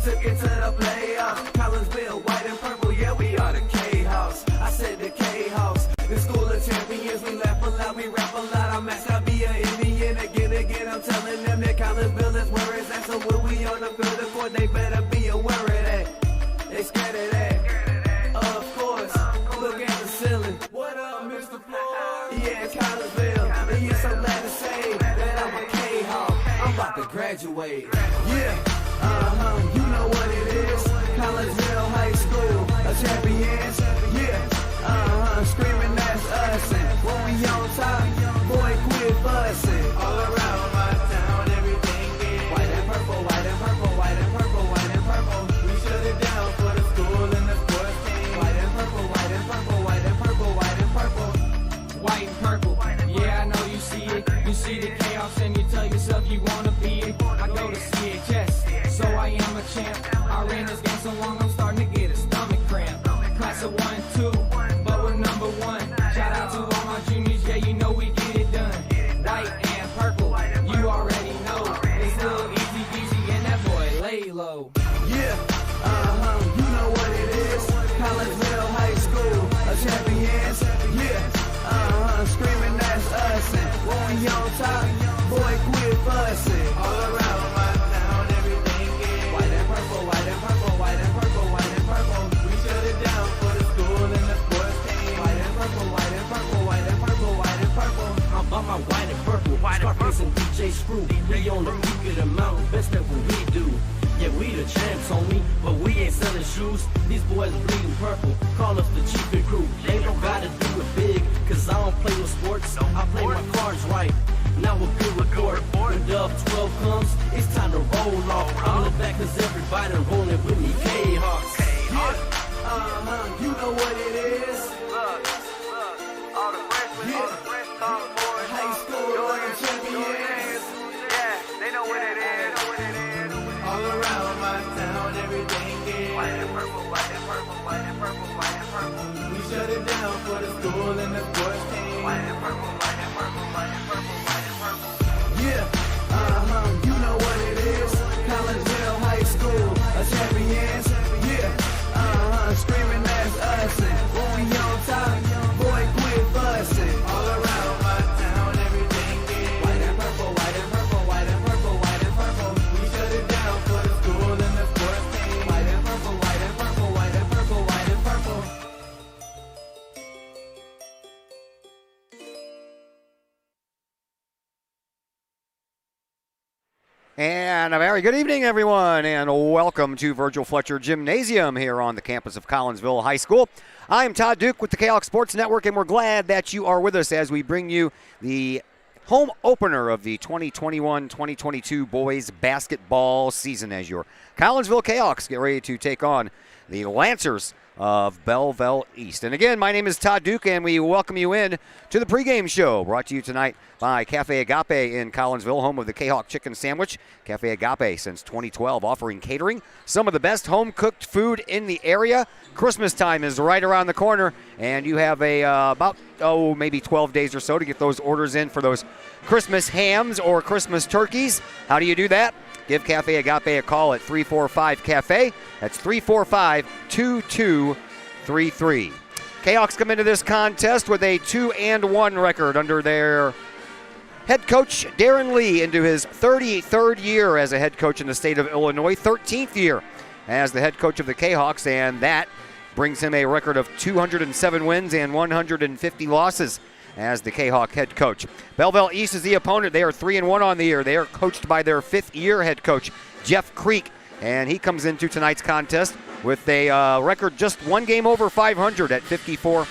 took it to the playoffs. Collinsville, white and purple, yeah, we are the K-Hawks. I said the K-Hawks. The school of champions, we laugh a lot, we rap a lot. I'm asked to be an Indian again. I'm telling them that Collinsville is where it's at. So when we on the field of court, they better be aware of that. They scared of that. Of course, look at the ceiling. What up, Mr. Floyd? Yeah, it's Collinsville. And yes, I'm glad to say that I'm a K-Hawk. I'm about to graduate. Yeah, you know what it is. Collinsville High School, a champions. Yeah, screaming that's us. And when we on top, boy, quit fussing. All around my town, everything is white and purple, white and purple, white and purple, white and purple. We shut it down for the school and the sports team. White and purple, white and purple, white and purple, white and purple. White and purple, yeah, I know you see it. You see the chaos and you tell yourself you wanna be it. I go to CHS, so I am a champ. I ran this game so long, I'm starting to get a stomach cramp. Class of 1 and 2, but we're number 1. Shout out to all my juniors, yeah, you know we get it done. White and purple, you already know. It's little easy peasy and that boy lay low. Yeah, you know what it is. Collinsville High School, a champions. Yeah, screaming that's us. And when we on top, boy, quit fussing. All around my town, everything is white and purple, white and purple, white and purple, white and purple. We shut it down for the school and the sports team. White and purple, white and purple, white and purple, white and purple. I'm about my white and purple, Scarface and DJ Screw. We on the peak of the mountain, best at what we do. Yeah, we the champs, homie, but we ain't selling shoes. These boys bleeding purple, call us the chief and crew. They don't gotta do it big, cause I don't play with sports. I play my cards right. Now a good report. When Dub 12 comes, it's time to roll off. I'm the back cause everybody rolling with me, K-Hawks. Yeah, you know what it is. All the freshmen, High school champions. yeah, they know what it is. All around my town, everything is White and purple, white and purple, white and purple, white and purple. we shut it down for the school and the sports team. White and purple, white and purple, white and purple, white and purple. Yeah, you know what it is. Collinsville High School, a champions. Yeah, screaming that's us. And when we on top, boy, quit fussing. All around my town, everything is white and purple, white and purple, white and purple, white and purple. We shut it down for the school and the sports team. White and purple, white and purple, white and purple, white and purple. And a very good evening, everyone, and welcome to Virgil Fletcher Gymnasium here on the campus of Collinsville High School. I'm Todd Duke with the Kahok Sports Network, and we're glad that you are with us as we bring you the home opener of the 2021-2022 boys basketball season as your Collinsville Kahawks get ready to take on the Lancers of Belleville East. And again, my name is Todd Duke, and we welcome you in to the pregame show brought to you tonight by Cafe Agape in Collinsville, home of the Kahawk Chicken Sandwich. Cafe Agape since 2012, offering catering, some of the best home-cooked food in the area. Christmas time is right around the corner, and you have maybe 12 days or so to get those orders in for those Christmas hams or Christmas turkeys. How do you do that? Give Cafe Agape a call at 345-CAFE. That's 345-2233. Kahawks come into this contest with a 2-1 record under their head coach, Darren Lee, into his 33rd year as a head coach in the state of Illinois, 13th year as the head coach of the Kahawks, and that brings him a record of 207 wins and 150 losses as the Kahawk head coach. Belleville East is the opponent. They are 3-1 on the year. They are coached by their 5th-year head coach, Jeff Creek, and he comes into tonight's contest with a record just one game over 500 at 54-53.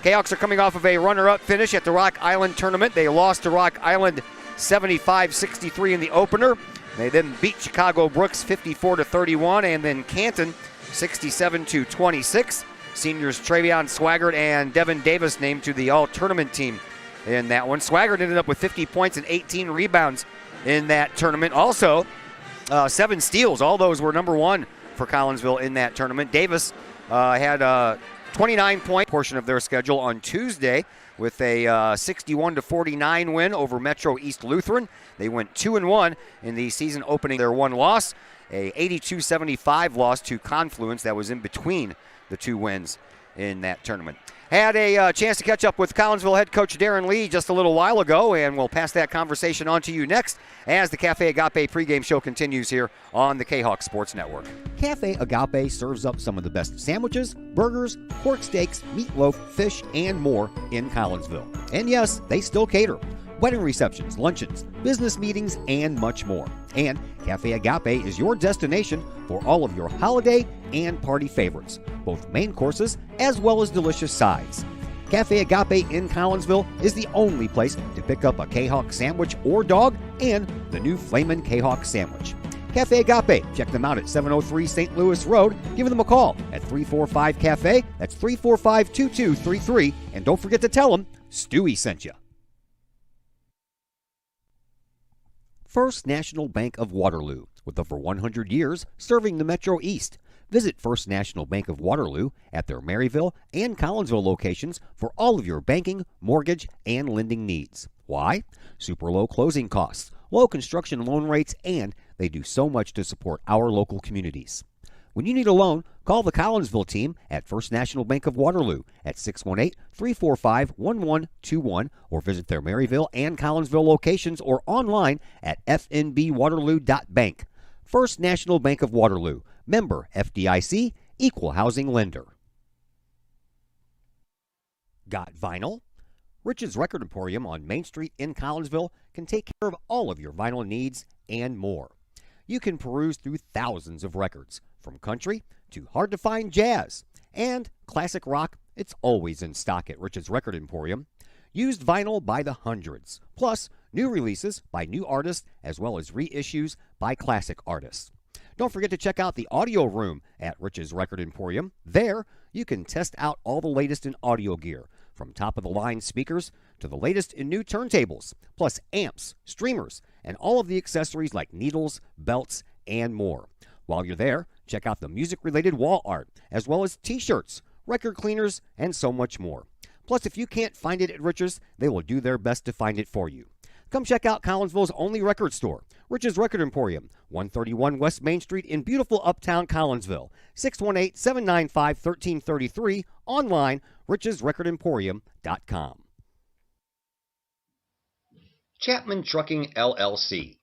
Kahawks are coming off of a runner-up finish at the Rock Island tournament. They lost to Rock Island 75-63 in the opener. They then beat Chicago Brooks 54-31, and then Canton 67-26. Seniors Travion Swaggart and Devin Davis named to the all-tournament team in that one. Swaggart ended up with 50 points and 18 rebounds in that tournament. Also, 7 steals. All those were number 1 for Collinsville in that tournament. Davis had 29-point portion of their schedule on Tuesday with a 61-49 win over Metro East Lutheran. They went 2-1 in the season opening their one loss, a 82-75 loss to Confluence that was in between the two wins in that tournament. Had a chance to catch up with Collinsville head coach Darren Lee just a little while ago, and we'll pass that conversation on to you next as the Cafe Agape pregame show continues here on the Kahok Sports Network. Cafe Agape serves up some of the best sandwiches, burgers, pork steaks, meatloaf, fish, and more in Collinsville. And yes, they still cater. Wedding receptions, luncheons, business meetings, and much more. And Cafe Agape is your destination for all of your holiday and party favorites, both main courses as well as delicious sides. Cafe Agape in Collinsville is the only place to pick up a Kahok sandwich or dog and the new Flamin' Kahok sandwich. Cafe Agape, check them out at 703 St. Louis Road. Give them a call at 345-CAFE. That's 345-2233. And don't forget to tell them Stewie sent you. First National Bank of Waterloo, with over 100 years serving the Metro East. Visit First National Bank of Waterloo at their Maryville and Collinsville locations for all of your banking, mortgage, and lending needs. Why? Super low closing costs, low construction loan rates, and they do so much to support our local communities. When you need a loan, call the Collinsville team at First National Bank of Waterloo at 618-345-1121 or visit their Maryville and Collinsville locations or online at fnbwaterloo.bank. First National Bank of Waterloo, member FDIC, equal housing lender. Got vinyl? Rich's Record Emporium on Main Street in Collinsville can take care of all of your vinyl needs and more. You can peruse through thousands of records, from country to hard-to-find jazz. And classic rock, it's always in stock at Rich's Record Emporium. Used vinyl by the hundreds, plus new releases by new artists as well as reissues by classic artists. Don't forget to check out the audio room at Rich's Record Emporium. There, you can test out all the latest in audio gear, from top-of-the-line speakers to the latest in new turntables, plus amps, streamers, and all of the accessories like needles, belts, and more. While you're there, check out the music-related wall art, as well as t-shirts, record cleaners, and so much more. Plus, if you can't find it at Rich's, they will do their best to find it for you. Come check out Collinsville's only record store, Rich's Record Emporium, 131 West Main Street in beautiful uptown Collinsville, 618-795-1333, online, richesrecordemporium.com. Chapman Trucking, LLC.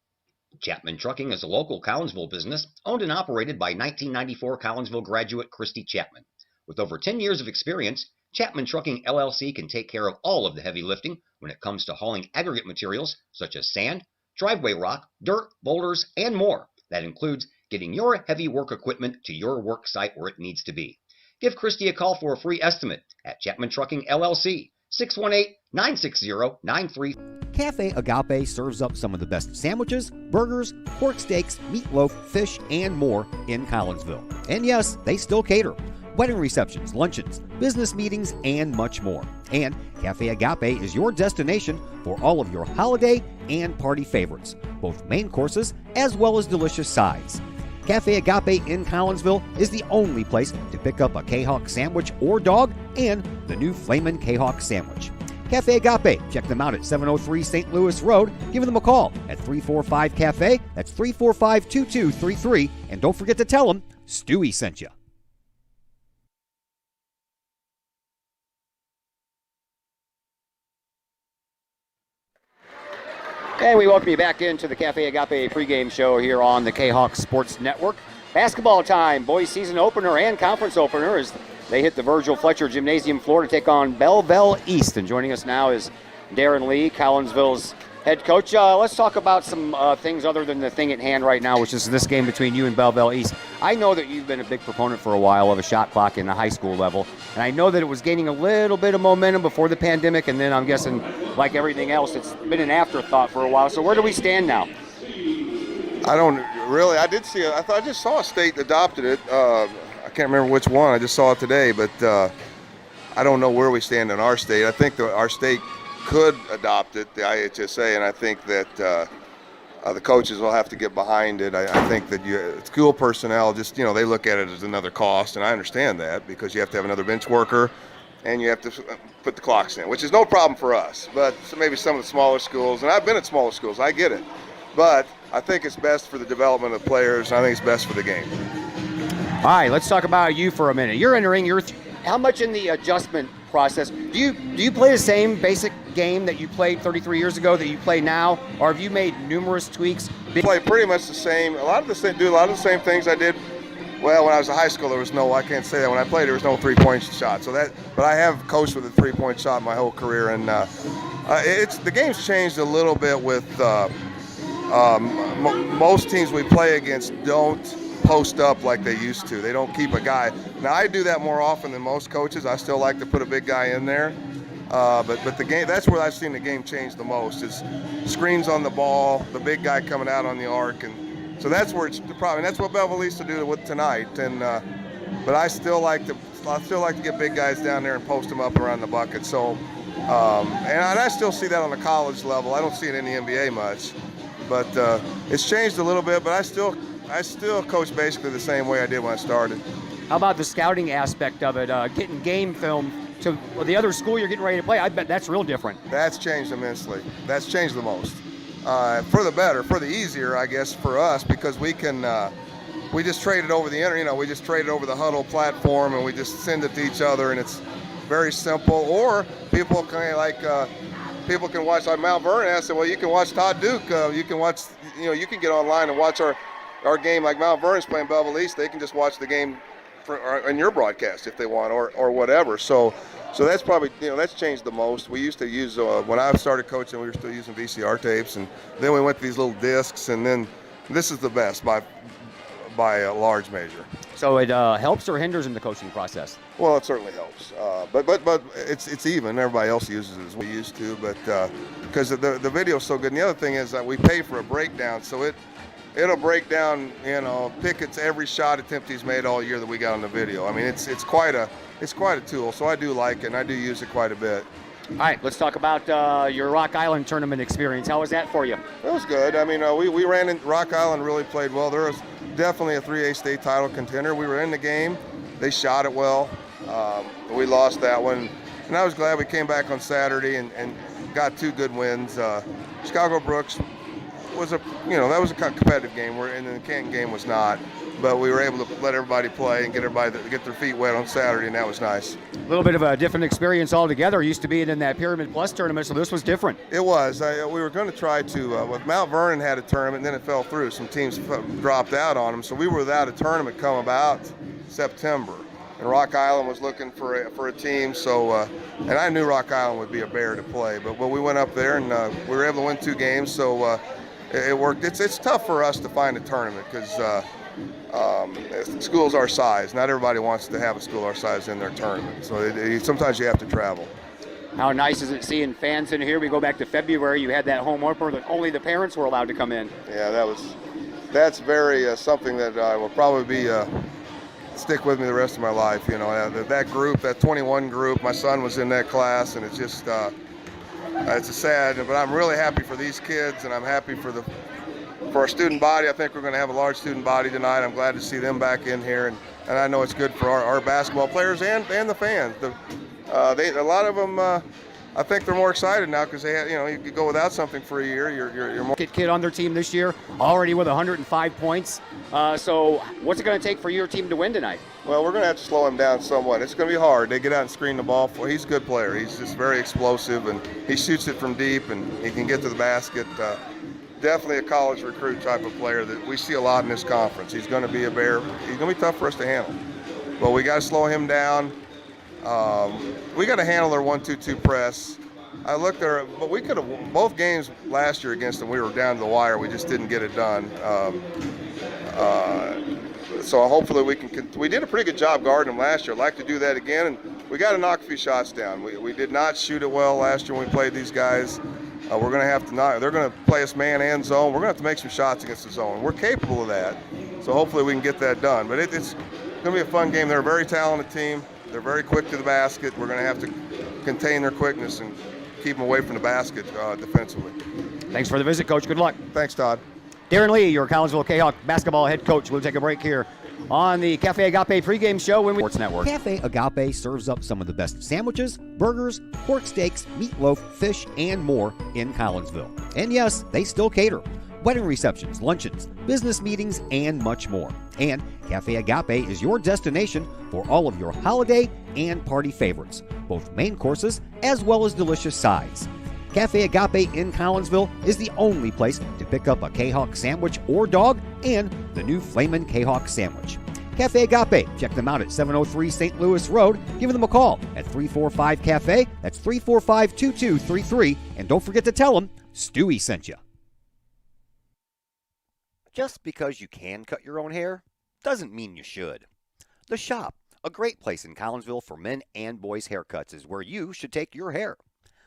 Chapman Trucking is a local Collinsville business owned and operated by 1994 Collinsville graduate Christy Chapman. With over 10 years of experience, Chapman Trucking LLC can take care of all of the heavy lifting when it comes to hauling aggregate materials such as sand, driveway rock, dirt, boulders, and more. That includes getting your heavy work equipment to your work site where it needs to be. Give Christy a call for a free estimate at Chapman Trucking LLC, 618-960-93. Cafe Agape serves up some of the best sandwiches, burgers, pork steaks, meatloaf, fish, and more in Collinsville. And yes, they still cater. Wedding receptions, luncheons, business meetings, and much more. And Cafe Agape is your destination for all of your holiday and party favorites, both main courses as well as delicious sides. Cafe Agape in Collinsville is the only place to pick up a Kahok sandwich or dog and the new Flamin' Kahok sandwich. Cafe Agape, check them out at 703 St. Louis Road. Give them a call at 345-CAFE. That's 345-2233. And don't forget to tell them Stewie sent you. And we welcome you back into the Cafe Agape pregame show here on the Kahok Sports Network. Basketball time, boys season opener and conference opener as they hit the Virgil Fletcher Gymnasium floor to take on Belleville East. And joining us now is Darren Lee, Collinsville's head coach. Let's talk about some things other than the thing at hand right now, which is this game between you and Belleville East. I know that you've been a big proponent for a while of a shot clock in the high school level, and I know that it was gaining a little bit of momentum before the pandemic, and then I'm guessing, like everything else, it's been an afterthought for a while. So where do we stand now? I don't really. I did see it. I just saw a state adopted it. I can't remember which one. I just saw it today, but I don't know where we stand in our state. I think our state could adopt it, the IHSA, and I think that the coaches will have to get behind it. I think that school personnel just, they look at it as another cost, and I understand that because you have to have another bench worker and you have to put the clocks in, which is no problem for us. But maybe some of the smaller schools, and I've been at smaller schools, I get it. But I think it's best for the development of the players, and I think it's best for the game. All right, let's talk about you for a minute. You're entering how much in the adjustment process do you play the same basic game that you played 33 years ago that you play now, or have you made numerous tweaks? Play pretty much the same. Do a lot of the same things I did. Well, when I was in high school, I can't say that. When I played, there was no three-point shot. But I have coached with a three-point shot my whole career, and the game's changed a little bit with most teams we play against don't post up like they used to. They don't keep a guy. Now, I do that more often than most coaches. I still like to put a big guy in there. But the game, that's where I've seen the game change the most, is screens on the ball, the big guy coming out on the arc. And so that's where it's the problem. And that's what Belleville needs to do with tonight. And but I still like to get big guys down there and post them up around the bucket. So and I still see that on the college level. I don't see it in the NBA much. But it's changed a little bit, but I still coach basically the same way I did when I started. How about the scouting aspect of it, getting game film to the other school you're getting ready to play? I bet that's real different. That's changed immensely. That's changed the most. For the better, for the easier, I guess, for us, because we can, we just trade it over the internet. We just trade it over the Huddle platform, and we just send it to each other, and it's very simple. Or people can watch, like Mount Vernon. I said, well, you can watch Todd Duke. You can watch, you can get online and watch our game. Like Mount Vernon's playing Belleville East, they can just watch the game in your broadcast if they want, or whatever. So that's probably, that's changed the most. We used to use, when I started coaching, we were still using VCR tapes, and then we went to these little discs, and then this is the best by a large measure. So it helps or hinders in the coaching process? Well, it certainly helps, but it's even. Everybody else uses it as we used to, but because the video's so good. And the other thing is that we pay for a breakdown, so it'll break down, Pickett's every shot attempt he's made all year that we got on the video. I mean, it's quite a tool. So I do like it, and I do use it quite a bit. All right, let's talk about your Rock Island tournament experience. How was that for you? It was good. I mean, we ran in Rock Island, really played well. There was definitely a 3A state title contender. We were in the game. They shot it well. We lost that one, and I was glad we came back on Saturday and got two good wins. Chicago Brooks was that was a competitive game, and the Canton game was not. But we were able to let everybody play and get everybody to get their feet wet on Saturday, and that was nice. A little bit of a different experience altogether. Used to be in that Pyramid Plus tournament, so this was different. It was. We were going to try to, with Mount Vernon had a tournament, and then it fell through. Some teams dropped out on them, so we were without a tournament come about September. And Rock Island was looking for a team, so and I knew Rock Island would be a bear to play. But we went up there, and we were able to win 2 games, so it worked. It's tough for us to find a tournament because schools our size, not everybody wants to have a school our size in their tournament. So sometimes you have to travel. How nice is it seeing fans in here? We go back to February. You had that home opener that only the parents were allowed to come in. Yeah, that's very something that I will probably be stick with me the rest of my life. That group, that 21 group. My son was in that class, and it's just it's a sad. But I'm really happy for these kids, and I'm happy for our student body. I think we're going to have a large student body tonight. I'm glad to see them back in here, and I know it's good for our basketball players and the fans. A lot of them, I think they're more excited now because they had, you could go without something for a year. You're more kid on their team this year, already with 105 points. So what's it going to take for your team to win tonight? Well, we're going to have to slow him down somewhat. It's going to be hard. They get out and screen the ball. He's a good player. He's just very explosive, and he shoots it from deep, and he can get to the basket. Definitely a college recruit type of player that we see a lot in this conference. He's going to be a bear. He's going to be tough for us to handle. But we got to slow him down. We got to handle their 1-2-2 press. I looked there, but we could have both games last year against them. We were down to the wire. We just didn't get it done. So hopefully we can. We did a pretty good job guarding them last year. I'd like to do that again, and we got to knock a few shots down. We did not shoot it well last year when we played these guys. We're going to have to knock. They're going to play us man and zone. We're going to have to make some shots against the zone. We're capable of that, so hopefully we can get that done. But it's going to be a fun game. They're a very talented team. They're very quick to the basket. We're going to have to contain their quickness and keep them away from the basket defensively. Thanks for the visit, Coach. Good luck. Thanks, Todd. Darren Lee, your Collinsville Kahok basketball head coach. We'll take a break here on the Cafe Agape pregame show when we Sports Network. Cafe Agape serves up some of the best sandwiches, burgers, pork steaks, meatloaf, fish, and more in Collinsville. And yes, they still cater. Wedding receptions, luncheons, business meetings, and much more. And Cafe Agape is your destination for all of your holiday and party favorites, both main courses as well as delicious sides. Cafe Agape in Collinsville is the only place to pick up a Kahok sandwich or dog and the new Flamin' Kahok sandwich. Cafe Agape, check them out at 703 St. Louis Road. Give them a call at 345-CAFE. That's 345-2233. And don't forget to tell them Stewie sent you. Just because you can cut your own hair doesn't mean you should. The Shop, a great place in Collinsville for men and boys haircuts, is where you should take your hair.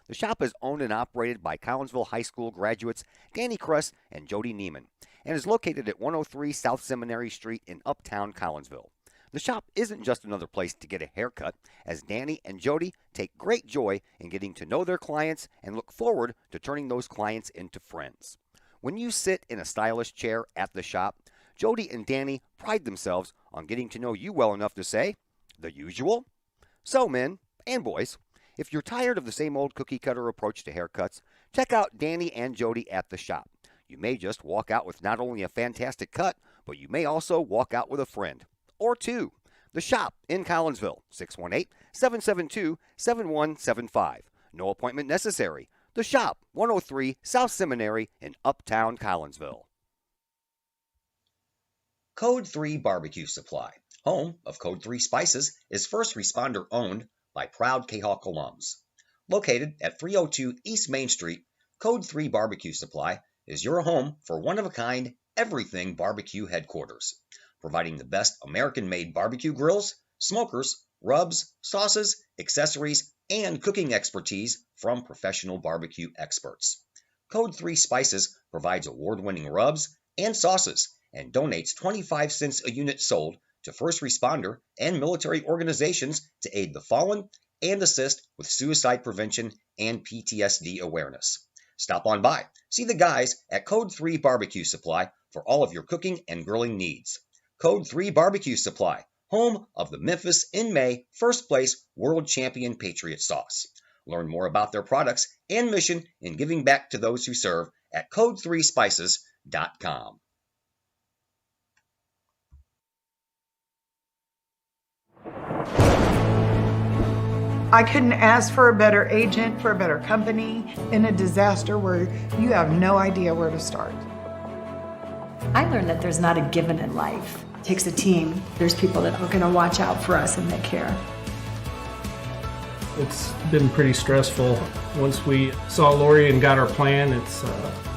The Shop is owned and operated by Collinsville High School graduates Danny Kress and Jody Neiman and is located at 103 South Seminary Street in Uptown Collinsville. The Shop isn't just another place to get a haircut, as Danny and Jody take great joy in getting to know their clients and look forward to turning those clients into friends. When you sit in a stylish chair at the Shop, Jody and Danny pride themselves on getting to know you well enough to say, the usual? So, men and boys, if you're tired of the same old cookie-cutter approach to haircuts, check out Danny and Jody at the Shop. You may just walk out with not only a fantastic cut, but you may also walk out with a friend. Or two. The Shop in Collinsville, 618-772-7175. No appointment necessary. The Shop, 103 South Seminary in Uptown Collinsville. Code 3 Barbecue Supply, home of Code 3 Spices, is first responder owned by proud Kahok alums. Located at 302 East Main Street, Code 3 Barbecue Supply is your home for one-of-a-kind everything barbecue headquarters, providing the best American-made barbecue grills, smokers, rubs, sauces, accessories, and cooking expertise from professional barbecue experts. Code 3 Spices provides award-winning rubs and sauces and donates 25 cents a unit sold to first responder and military organizations to aid the fallen and assist with suicide prevention and PTSD awareness. Stop on by. See the guys at Code 3 Barbecue Supply for all of your cooking and grilling needs. Code 3 Barbecue Supply, home of the Memphis in May first place world champion Patriot sauce. Learn more about their products and mission in giving back to those who serve at code3spices.com. I couldn't ask for a better agent, for a better company in a disaster where you have no idea where to start. I learned that there's not a given in life. It takes a team. There's people that are going to watch out for us and they care. It's been pretty stressful. Once we saw Lori and got our plan, it's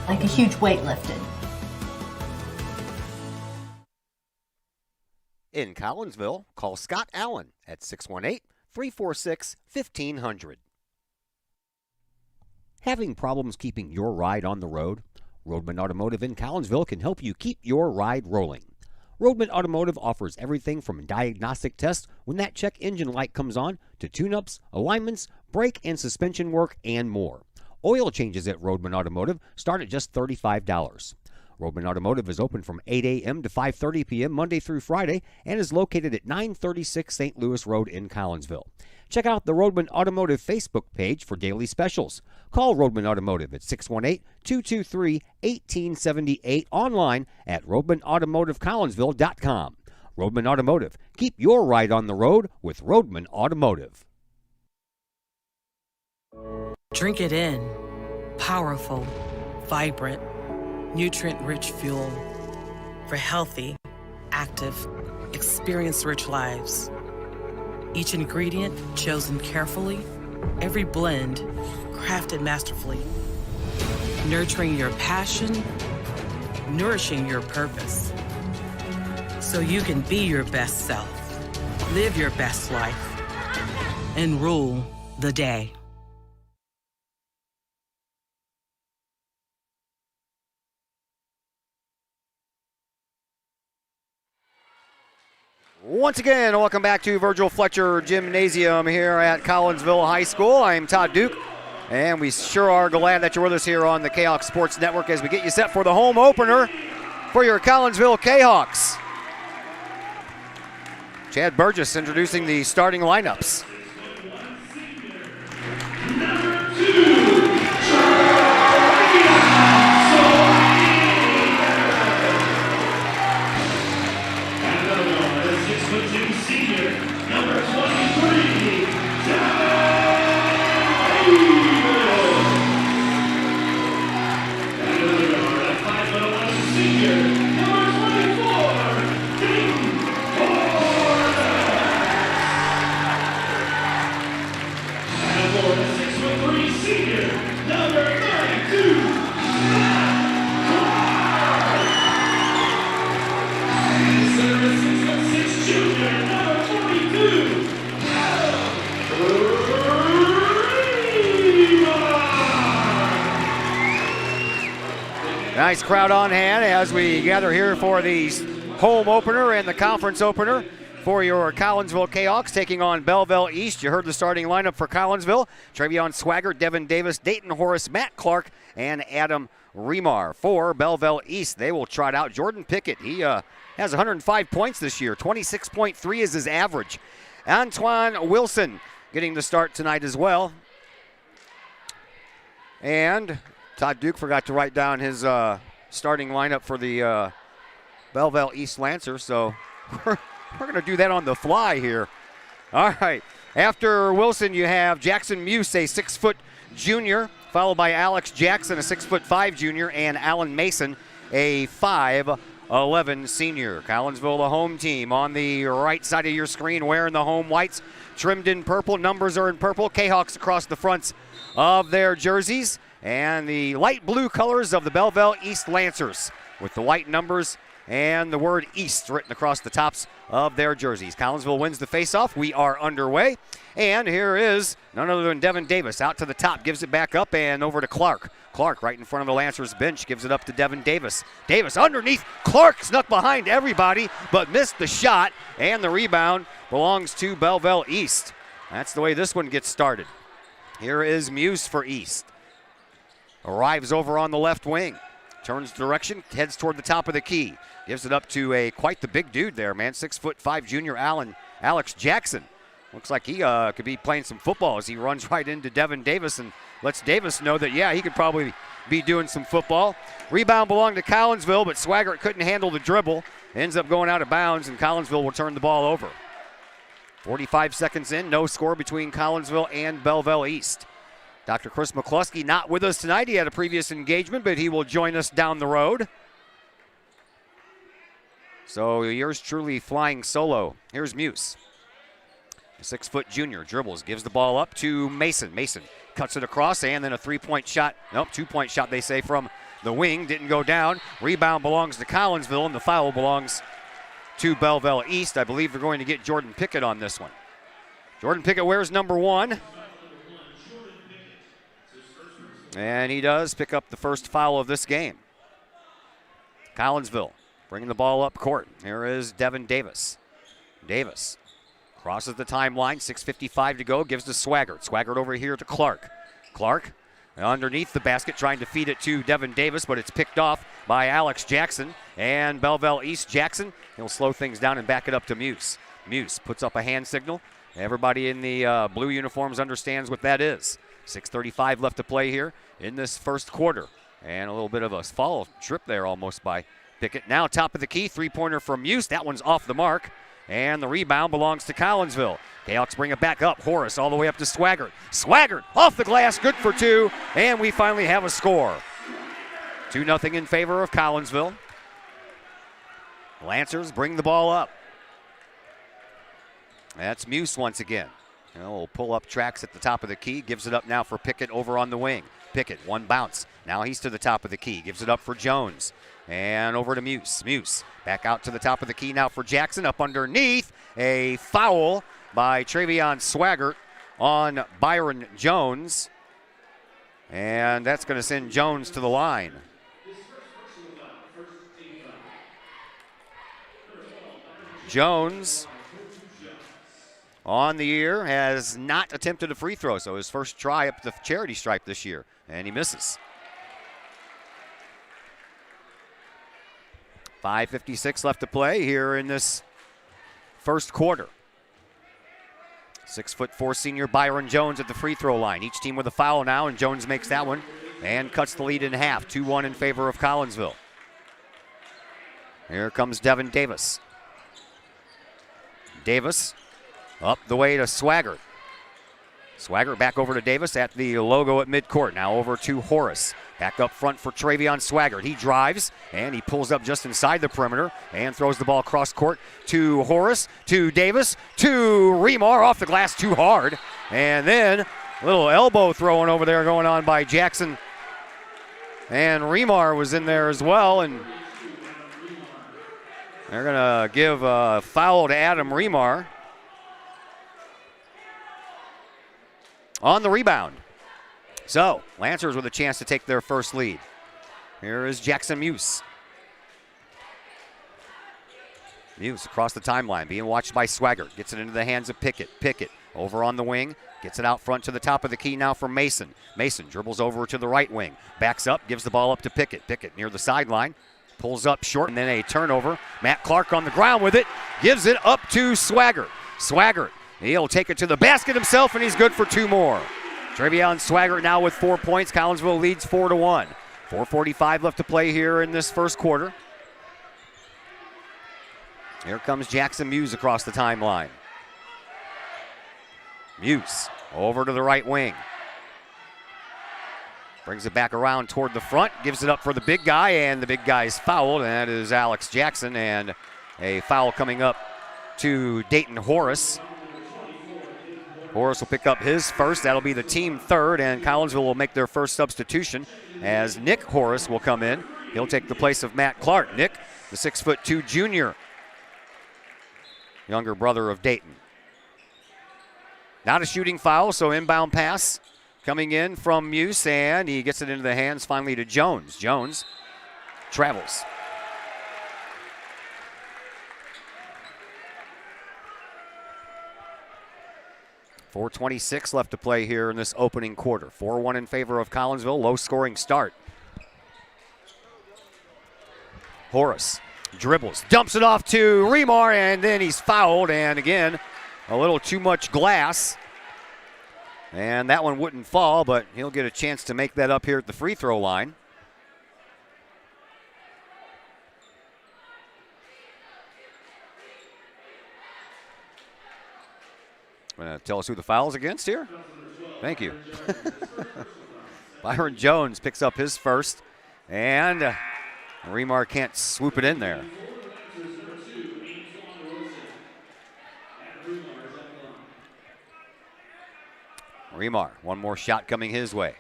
like a huge weight lifted. In Collinsville, call Scott Allen at 618-346-1500. Having problems keeping your ride on the road? Roadman Automotive in Collinsville can help you keep your ride rolling. Roadman Automotive offers everything from diagnostic tests when that check engine light comes on to tune-ups, alignments, brake and suspension work, and more. Oil changes at Roadman Automotive start at just $35. Roadman Automotive is open from 8 a.m. to 5:30 p.m. Monday through Friday and is located at 936 St. Louis Road in Collinsville. Check out the Roadman Automotive Facebook page for daily specials. Call Roadman Automotive at 618-223-1878, online at roadmanautomotivecollinsville.com. Roadman Automotive. Keep your ride on the road with Roadman Automotive. Drink it in. Powerful, vibrant, nutrient-rich fuel for healthy, active, experience-rich lives. Each ingredient chosen carefully, every blend crafted masterfully. Nurturing your passion, nourishing your purpose. So you can be your best self, live your best life, and rule the day. Once again, welcome back to Virgil Fletcher Gymnasium here at Collinsville High School. I'm Todd Duke, And we sure are glad that you're with us here on the Kahok Sports Network as we get you set for the home opener for your Collinsville Kahawks. Chad Burgess introducing the starting lineups. Nice crowd on hand as we gather here for the home opener and the conference opener for your Collinsville Kahawks taking on Belleville East. You heard the starting lineup for Collinsville. Trevion Swaggart, Devin Davis, Dayton Horace, Matt Clark, and Adam Remar. For Belleville East, they will trot out Jordan Pickett. He has 105 points this year. 26.3 is his average. Antoine Wilson getting the start tonight as well. And Todd Duke forgot to write down his starting lineup for the Belleville East Lancers, so we're going to do that on the fly here. All right. After Wilson, you have Jackson Muse, a 6-foot junior, followed by Alex Jackson, a 6'5" junior, and Alan Mason, a 5'11" senior. Collinsville, the home team, on the right side of your screen, wearing the home whites, trimmed in purple. Numbers are in purple. Kahawks across the fronts of their jerseys. And the light blue colors of the Belleville East Lancers with the white numbers and the word East written across the tops of their jerseys. Collinsville wins the faceoff. We are underway. And here is none other than Devin Davis out to the top, gives it back up and over to Clark. Clark right in front of the Lancers bench gives it up to Devin Davis. Davis underneath. Clark snuck behind everybody but missed the shot, and the rebound belongs to Belleville East. That's the way this one gets started. Here is Muse for East. Arrives over on the left wing. Turns direction, heads toward the top of the key. Gives it up to quite the big dude there, man. 6'5" junior Alex Jackson. Looks like he could be playing some football as he runs right into Devin Davis and lets Davis know that, yeah, he could probably be doing some football. Rebound belonged to Collinsville, but Swaggart couldn't handle the dribble. Ends up going out of bounds, and Collinsville will turn the ball over. 45 seconds in, no score between Collinsville and Belleville East. Dr. Chris McCluskey not with us tonight. He had a previous engagement, but he will join us down the road. So yours truly flying solo. Here's Muse. A 6-foot junior dribbles, gives the ball up to Mason. Mason cuts it across, and then a 3-point shot. Nope, 2-point shot, they say, from the wing. Didn't go down. Rebound belongs to Collinsville, and the foul belongs to Belleville East. I believe they're going to get Jordan Pickett on this one. Jordan Pickett wears number 1. And he does pick up the first foul of this game. Collinsville bringing the ball up court. Here is Devin Davis. Davis crosses the timeline, 6:55 to go, gives to Swaggart. Swaggart over here to Clark. Clark underneath the basket trying to feed it to Devin Davis, but it's picked off by Alex Jackson. And Belleville East Jackson, he'll slow things down and back it up to Muse. Muse puts up a hand signal. Everybody in the blue uniforms understands what that is. 6:35 left to play here in this first quarter. And a little bit of a fall trip there almost by Pickett. Now top of the key, 3-pointer from Muse. That one's off the mark. And the rebound belongs to Collinsville. Kahawks bring it back up. Horace all the way up to Swaggart. Swaggart off the glass, good for 2. And we finally have a score. 2-0 in favor of Collinsville. Lancers bring the ball up. That's Muse once again. We'll pull up tracks at the top of the key. Gives it up now for Pickett over on the wing. Pickett, one bounce. Now he's to the top of the key. Gives it up for Jones. And over to Muse. Muse back out to the top of the key now for Jackson. Up underneath. A foul by Trevion Swaggart on Byron Jones. And that's going to send Jones to the line. Jones on the year has not attempted a free throw, so his first try up the charity stripe this year, and he misses. 5:56 left to play here in this first quarter. 6'4" senior Byron Jones at the free throw line. Each team with a foul now, and Jones makes that one and cuts the lead in half. 2-1 in favor of Collinsville. Here comes Devin Davis. Davis up the way to Swaggart. Swaggart back over to Davis at the logo at midcourt. Now over to Horace. Back up front for Travion Swaggart. He drives, and he pulls up just inside the perimeter and throws the ball across court to Horace, to Davis, to Remar. Off the glass too hard. And then a little elbow throwing over there going on by Jackson. And Remar was in there as well. And they're going to give a foul to Adam Remar on the rebound. So, Lancers with a chance to take their first lead. Here is Jackson Muse. Muse across the timeline, being watched by Swaggart. Gets it into the hands of Pickett. Pickett over on the wing. Gets it out front to the top of the key now for Mason. Mason dribbles over to the right wing. Backs up, gives the ball up to Pickett. Pickett near the sideline. Pulls up short, and then a turnover. Matt Clark on the ground with it. Gives it up to Swaggart. Swaggart, he'll take it to the basket himself, and he's good for 2 more. Travion Swaggart now with 4 points. Collinsville leads 4-1. 4:45 left to play here in this first quarter. Here comes Jackson Muse across the timeline. Muse over to the right wing. Brings it back around toward the front, gives it up for the big guy, and the big guy's fouled, and that is Alex Jackson, and a foul coming up to Dayton Horace. Horace will pick up his first. That'll be the team third, and Collinsville will make their first substitution as Nick Horace will come in. He'll take the place of Matt Clark. Nick, the 6'2" junior, younger brother of Dayton. Not a shooting foul, so inbound pass coming in from Muse, and he gets it into the hands finally to Jones. Jones travels. .426 left to play here in this opening quarter. 4-1 in favor of Collinsville. Low scoring start. Horace dribbles, dumps it off to Remar, and then he's fouled, and again, a little too much glass. And that one wouldn't fall, but he'll get a chance to make that up here at the free throw line. Tell us who the foul's against here? Thank you. Byron Jones picks up his first, and Remar can't swoop it in there. Remar, one more shot coming his way.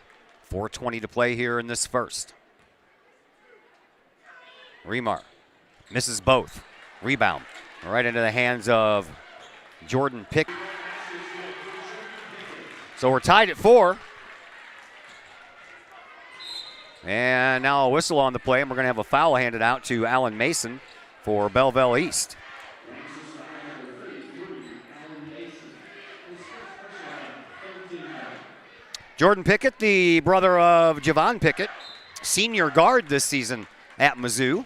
4:20 to play here in this first. Remar misses both. Rebound right into the hands of Jordan Pick. So we're tied at 4. And now a whistle on the play, and we're going to have a foul handed out to Alan Mason for Belleville East. Jordan Pickett, the brother of Javon Pickett, senior guard this season at Mizzou.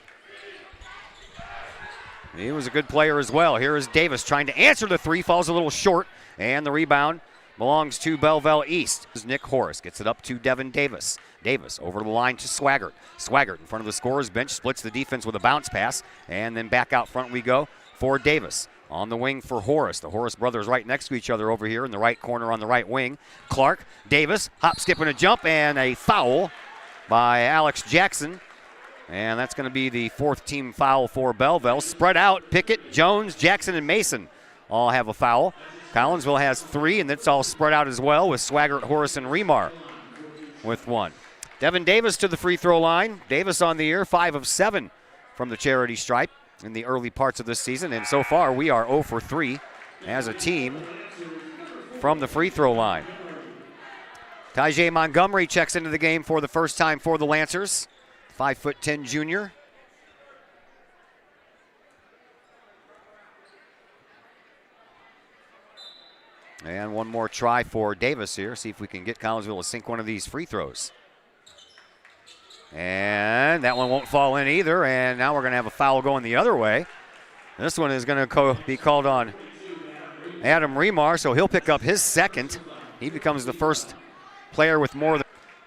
He was a good player as well. Here is Davis trying to answer the three, falls a little short, and the rebound belongs to Belleville East. Nick Horace gets it up to Devin Davis. Davis over the line to Swaggart. Swaggart in front of the scorer's bench, splits the defense with a bounce pass, and then back out front we go for Davis. On the wing for Horace. The Horace brothers right next to each other over here in the right corner on the right wing. Clark, Davis, hop, skip, and a jump, and a foul by Alex Jackson. And that's going to be the 4th team foul for Belleville. Spread out, Pickett, Jones, Jackson, and Mason all have a foul. Collinsville has 3, and that's all spread out as well with Swaggart, Horace, and Remar with 1. Devin Davis to the free throw line. Davis on the year, 5 of 7 from the charity stripe in the early parts of this season, and so far we are 0 for 3 as a team from the free throw line. Tajay Montgomery checks into the game for the first time for the Lancers. 5'10" junior. And one more try for Davis here. See if we can get Collinsville to sink one of these free throws. And that one won't fall in either. And now we're going to have a foul going the other way. This one is going to be called on Adam Remar, so he'll pick up his second. He becomes the first player with more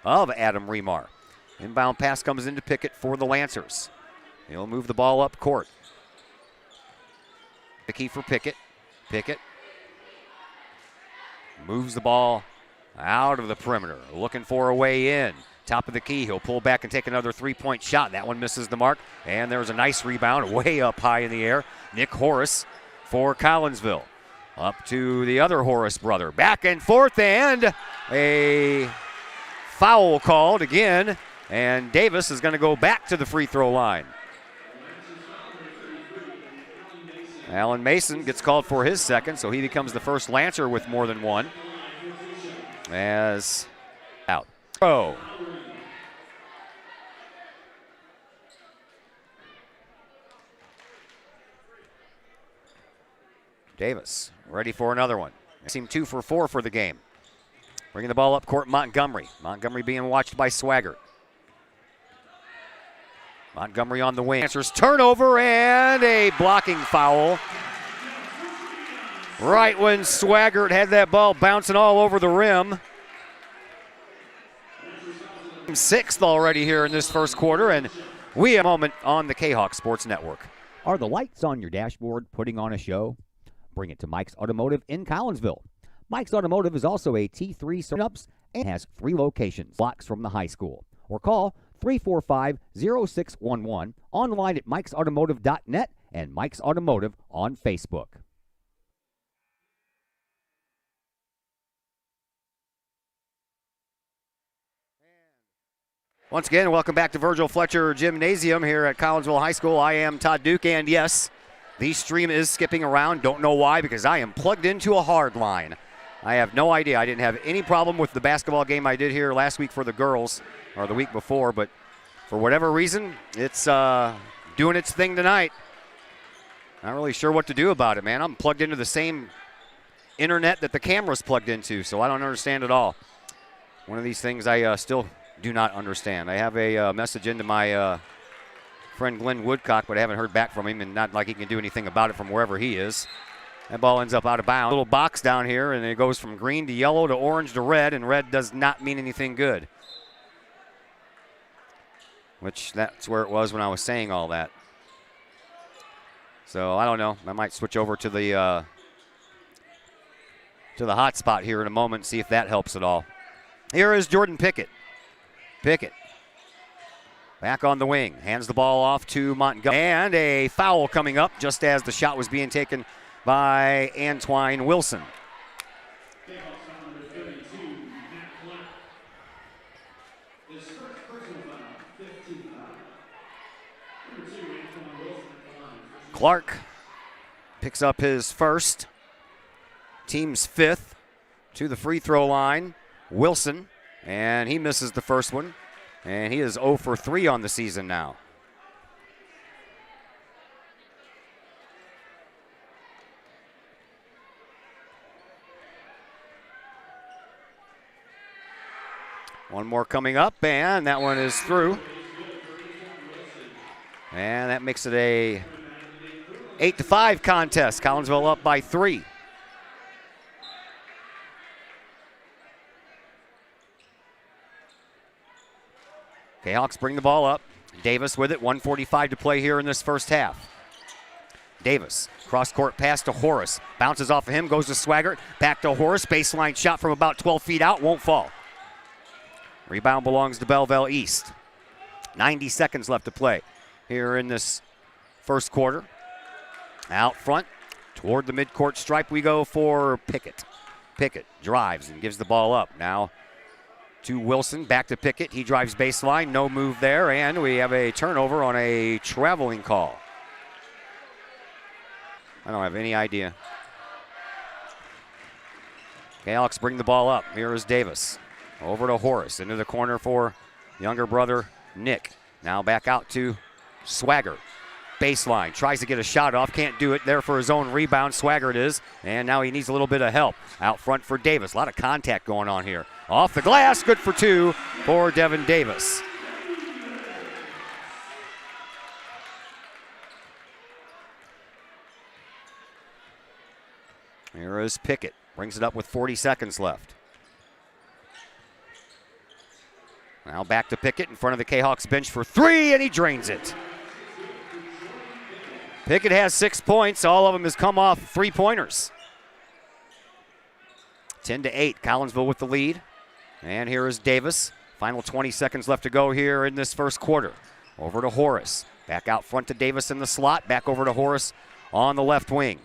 of Adam Remar. Inbound pass comes into Pickett for the Lancers. He'll move the ball up court. The key for Pickett. Pickett moves the ball out of the perimeter, looking for a way in. Top of the key, he'll pull back and take another three-point shot. That one misses the mark, and there's a nice rebound way up high in the air. Nick Horace for Collinsville. Up to the other Horace brother. Back and forth, and a foul called again, and Davis is going to go back to the free throw line. Alan Mason gets called for his second, so he becomes the first Lancer with more than one. As out. Oh. Davis ready for another one. Seemed 2 for 4 for the game. Bringing the ball up court, Montgomery. Montgomery being watched by Swaggart. Montgomery on the wing. Answers turnover and a blocking foul. Right when Swaggart had that ball bouncing all over the rim. 6th already here in this first quarter, and we have a moment on the Kahok Sports Network. Are the lights on your dashboard putting on a show? Bring it to Mike's Automotive in Collinsville. Mike's Automotive is also a T3 startups and has 3 locations, blocks from the high school. Or call 345-0611, online at mikesautomotive.net and Mike's Automotive on Facebook. Once again, welcome back to Virgil Fletcher Gymnasium here at Collinsville High School. I am Todd Duke, and yes, the stream is skipping around. Don't know why, because I am plugged into a hard line. I have no idea. I didn't have any problem with the basketball game I did here last week for the girls, or the week before, but for whatever reason, it's doing its thing tonight. Not really sure what to do about it, man. I'm plugged into the same internet that the camera's plugged into, so I don't understand at all. One of these things I still do not understand. I have a message into my friend Glenn Woodcock, but I haven't heard back from him, and not like he can do anything about it from wherever he is. That ball ends up out of bounds. Little box down here, and it goes from green to yellow to orange to red, and red does not mean anything good. Which, that's where it was when I was saying all that. So, I don't know. I might switch over to the hot spot here in a moment, see if that helps at all. Here is Jordan Pickett. Pickett back on the wing, hands the ball off to Montgomery, and a foul coming up just as the shot was being taken by Antwine Wilson. Clark picks up his first, team's 5th, to the free throw line. Wilson, and he misses the first one, and he is 0 for 3 on the season now. One more coming up, and that one is through. And that makes it a 8-5 contest. Collinsville up by 3. Hawks bring the ball up. Davis with it, 1:45 to play here in this first half. Davis, cross-court pass to Horace. Bounces off of him, goes to Swaggart. Back to Horace, baseline shot from about 12 feet out, won't fall. Rebound belongs to Belleville East. 90 seconds left to play here in this first quarter. Out front, toward the midcourt stripe we go for Pickett. Pickett drives and gives the ball up. Now to Wilson, back to Pickett. He drives baseline, no move there, and we have a turnover on a traveling call. I don't have any idea. Alex bring the ball up. Here is Davis. Over to Horace, into the corner for younger brother Nick. Now back out to Swaggart. baseline. Tries to get a shot off. Can't do it there for his own rebound. Swaggart is. And now he needs a little bit of help. Out front for Davis. A lot of contact going on here. Off the glass. Good for 2 for Devin Davis. Here is Pickett. Brings it up with 40 seconds left. Now back to Pickett in front of the Kahawks bench for 3, and he drains it. Pickett has 6 points. All of them has come off three-pointers. 10-8, Collinsville with the lead. And here is Davis. Final 20 seconds left to go here in this first quarter. Over to Horace. Back out front to Davis in the slot. Back over to Horace on the left wing.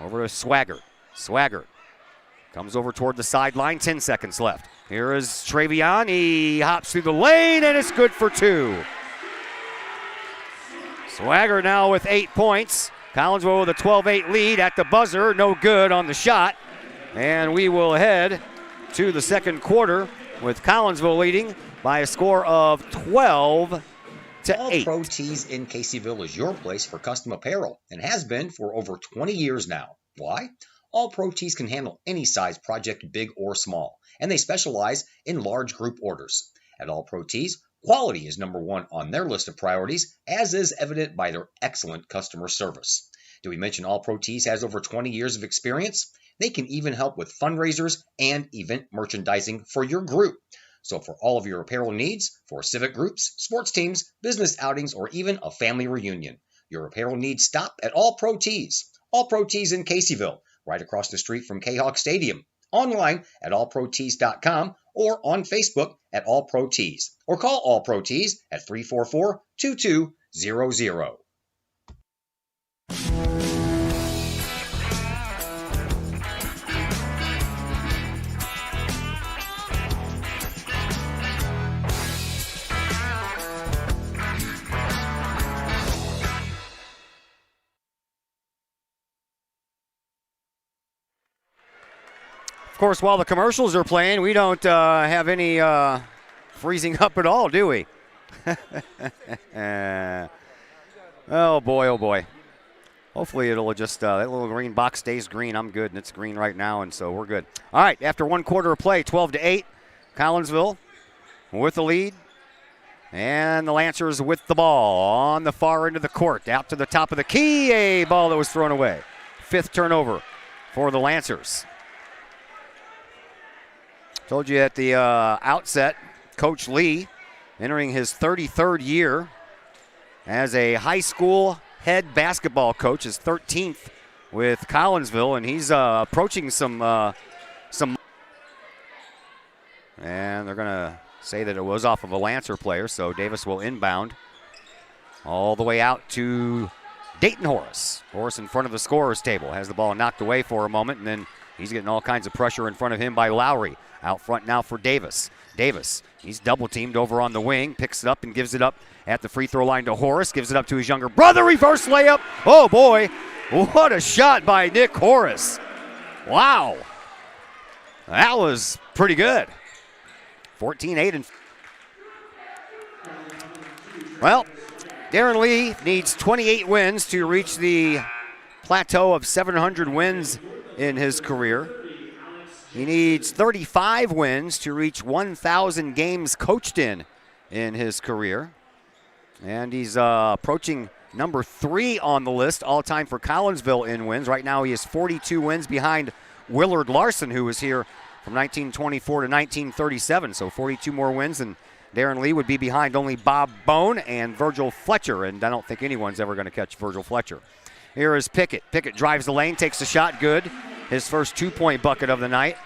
Over to Swaggart. Swaggart comes over toward the sideline. 10 seconds left. Here is Travion. He hops through the lane, and it's good for 2. Swaggart now with 8 points. Collinsville with a 12-8 lead at the buzzer. No good on the shot. And we will head to the second quarter with Collinsville leading by a score of 12-8. All Pro Tees in Caseyville is your place for custom apparel and has been for over 20 years now. Why? All Pro Tees can handle any size project, big or small, and they specialize in large group orders. At All Pro Tees, quality is number 1 on their list of priorities, as is evident by their excellent customer service. Did we mention All Pro Tees has over 20 years of experience? They can even help with fundraisers and event merchandising for your group. So for all of your apparel needs, for civic groups, sports teams, business outings, or even a family reunion, your apparel needs stop at All Pro Tees. All Pro Tees in Caseyville, right across the street from Kahok Stadium. Online at allprotees.com or on Facebook at All Pro Tees. Or call All Pro Tees at 344-2200. Of course, while the commercials are playing, we don't have any freezing up at all, do we? Oh, boy, oh, boy. Hopefully it'll just, that little green box stays green. I'm good, and it's green right now, and so we're good. All right, after one quarter of play, 12-8, Collinsville with the lead. And the Lancers with the ball on the far end of the court. Out to the top of the key, a ball that was thrown away. 5th turnover for the Lancers. Told you at the outset, Coach Lee entering his 33rd year as a high school head basketball coach, his 13th with Collinsville, and he's approaching some. And they're going to say that it was off of a Lancer player, so Davis will inbound all the way out to Dayton Horace. Horace in front of the scorer's table, has the ball knocked away for a moment, and then he's getting all kinds of pressure in front of him by Lowry. Out front now for Davis. Davis, he's double-teamed over on the wing, picks it up and gives it up at the free throw line to Horace, gives it up to his younger brother, reverse layup. Oh, boy, what a shot by Nick Horace. Wow. That was pretty good. 14-8. And well, Darren Lee needs 28 wins to reach the plateau of 700 wins in his career. He needs 35 wins to reach 1,000 games coached in his career. And he's approaching number 3 on the list all-time for Collinsville in wins. Right now he has 42 wins behind Willard Larson, who was here from 1924 to 1937. So 42 more wins than Darren Lee would be behind only Bob Bone and Virgil Fletcher. And I don't think anyone's ever going to catch Virgil Fletcher. Here is Pickett. Pickett drives the lane, takes the shot, good. His first 2-point bucket of the night.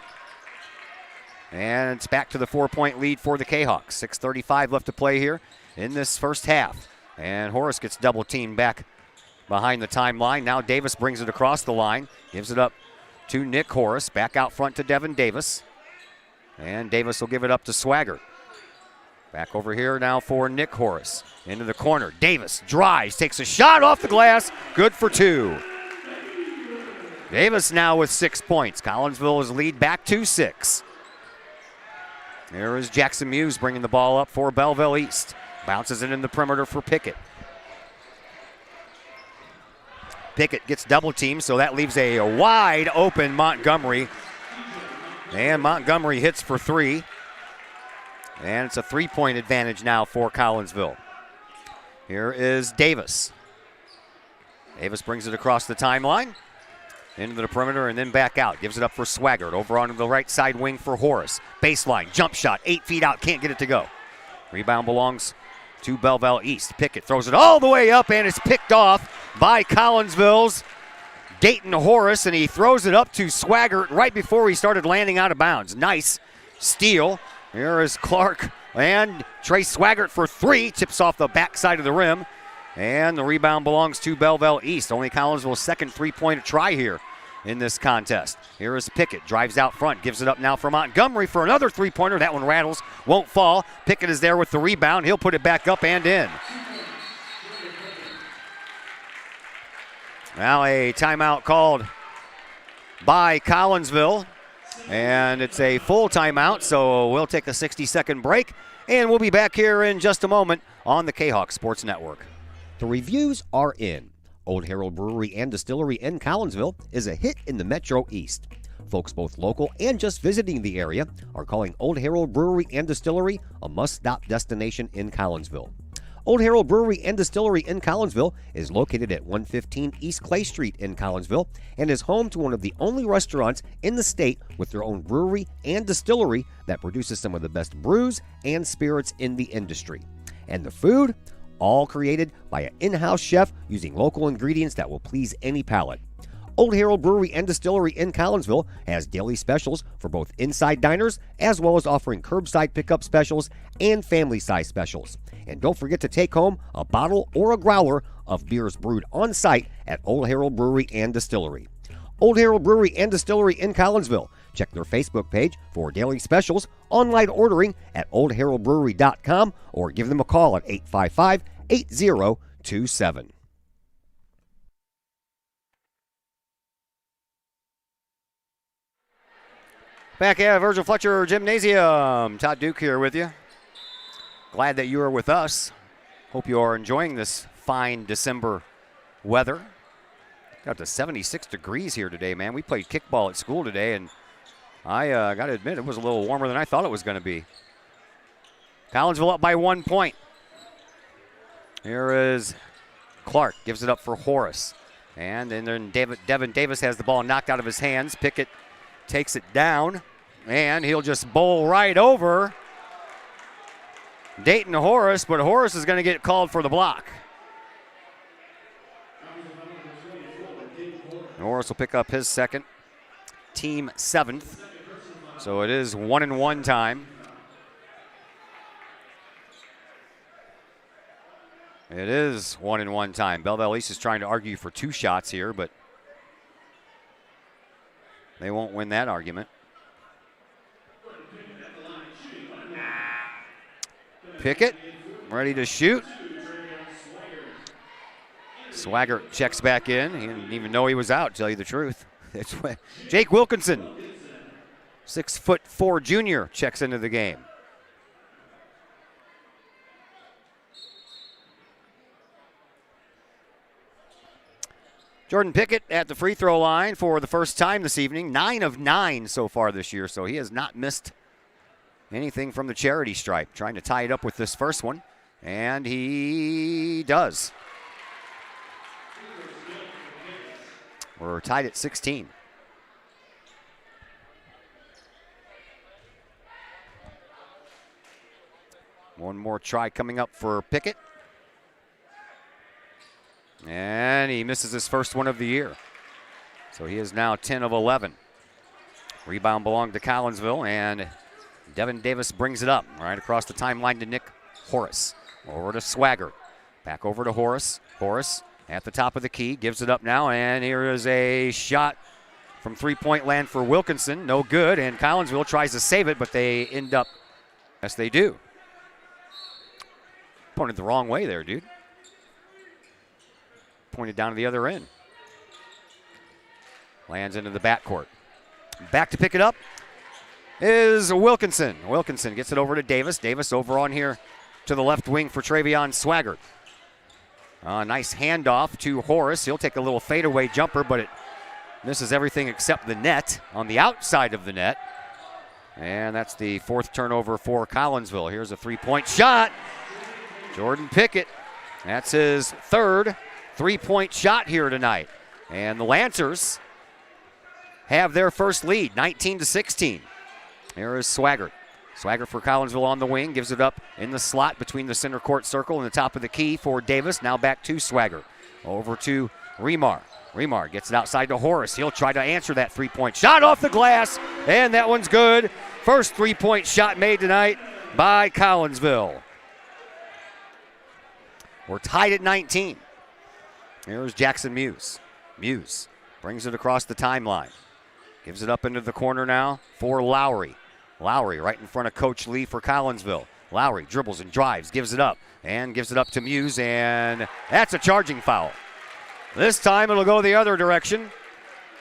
And it's back to the 4-point lead for the Kahawks. 6:35 left to play here in this first half. And Horace gets double-teamed back behind the timeline. Now Davis brings it across the line, gives it up to Nick Horace. Back out front to Devin Davis. And Davis will give it up to Swaggart. Back over here now for Nick Horace. Into the corner. Davis drives, takes a shot off the glass. Good for 2. Davis now with 6 points. Collinsville is lead back to 6. There is Jackson Muse bringing the ball up for Belleville East. Bounces it in the perimeter for Pickett. Pickett gets double teamed, so that leaves a wide open Montgomery. And Montgomery hits for 3. And it's a 3-point advantage now for Collinsville. Here is Davis. Davis brings it across the timeline, into the perimeter, and then back out. Gives it up for Swaggart. Over on the right side wing for Horace. Baseline, jump shot, 8 feet out, can't get it to go. Rebound belongs to Belleville East. Pickett throws it all the way up, and it's picked off by Collinsville's Dayton Horace, and he throws it up to Swaggart right before he started landing out of bounds. Nice steal. Here is Clark, and Trace Swaggart for 3. Tips off the backside of the rim, and the rebound belongs to Belleville East. Only Collinsville's second three-point try here in this contest. Here is Pickett, drives out front, gives it up now for Montgomery for another three-pointer. That one rattles, won't fall. Pickett is there with the rebound. He'll put it back up and in. Now a timeout called by Collinsville, and it's a full timeout, so we'll take a 60-second break, and we'll be back here in just a moment on the Kahok Sports Network. The reviews are in. Old Herald Brewery and Distillery in Collinsville is a hit in the Metro East. Folks both local and just visiting the area are calling Old Herald Brewery and Distillery a must-stop destination in Collinsville. Old Herald Brewery and Distillery in Collinsville is located at 115 East Clay Street in Collinsville and is home to one of the only restaurants in the state with their own brewery and distillery that produces some of the best brews and spirits in the industry. And the food? All created by an in-house chef using local ingredients that will please any palate. Old Herald Brewery and Distillery in Collinsville has daily specials for both inside diners as well as offering curbside pickup specials and family-size specials. And don't forget to take home a bottle or a growler of beers brewed on site at Old Herald Brewery and Distillery. Old Herald Brewery and Distillery in Collinsville. Check their Facebook page for daily specials, online ordering at oldheraldbrewery.com, or give them a call at 855-8027. Back at Virgil Fletcher Gymnasium. Todd Duke here with you. Glad that you are with us. Hope you are enjoying this fine December weather. Got to 76 degrees here today, man. We played kickball at school today, and I got to admit, it was a little warmer than I thought it was going to be. Collinsville up by 1 point. Here is Clark, gives it up for Horace. And then Devin Davis has the ball knocked out of his hands. Pickett takes it down, and he'll just bowl right over Dayton Horace, but Horace is going to get called for the block. And Horace will pick up his second, team 7th. So it is 1-and-1 time. It is 1-and-1 time. Belleville East is trying to argue for 2 shots here, but they won't win that argument. Pickett ready to shoot. Swaggart checks back in. He didn't even know he was out, to tell you the truth. That's what Jake Wilkinson, 6'4" junior, checks into the game. Jordan Pickett at the free throw line for the first time this evening. 9 of 9 so far this year, so he has not missed anything from the charity stripe. Trying to tie it up with this first one, and he does. We're tied at 16. One more try coming up for Pickett. And he misses his first one of the year. So he is now 10 of 11. Rebound belonged to Collinsville, and Devin Davis brings it up right across the timeline to Nick Horace. Over to Swaggart. Back over to Horace. Horace at the top of the key, gives it up now, and here is a shot from three-point land for Wilkinson. No good, and Collinsville tries to save it, but they end up, yes, they do. Pointed the wrong way there, dude. Pointed down to the other end. Lands into the backcourt. Back to pick it up is Wilkinson. Wilkinson gets it over to Davis. Davis over on here to the left wing for Travion Swaggart. Nice handoff to Horace. He'll take a little fadeaway jumper, but it misses everything except the net on the outside of the net. And that's the 4th turnover for Collinsville. Here's a 3-point shot. Jordan Pickett. That's his 3rd 3-point shot here tonight. And the Lancers have their first lead, 19-16. Here is Swaggart. Swaggart for Collinsville on the wing, gives it up in the slot between the center court circle and the top of the key for Davis. Now back to Swaggart. Over to Remar. Remar gets it outside to Horace. He'll try to answer that 3-point shot off the glass, and that one's good. First 3-point shot made tonight by Collinsville. We're tied at 19. Here's Jackson Muse. Muse brings it across the timeline. Gives it up into the corner now for Lowry. Lowry right in front of Coach Lee for Collinsville. Lowry dribbles and drives, gives it up, and gives it up to Muse, and that's a charging foul. This time it'll go the other direction,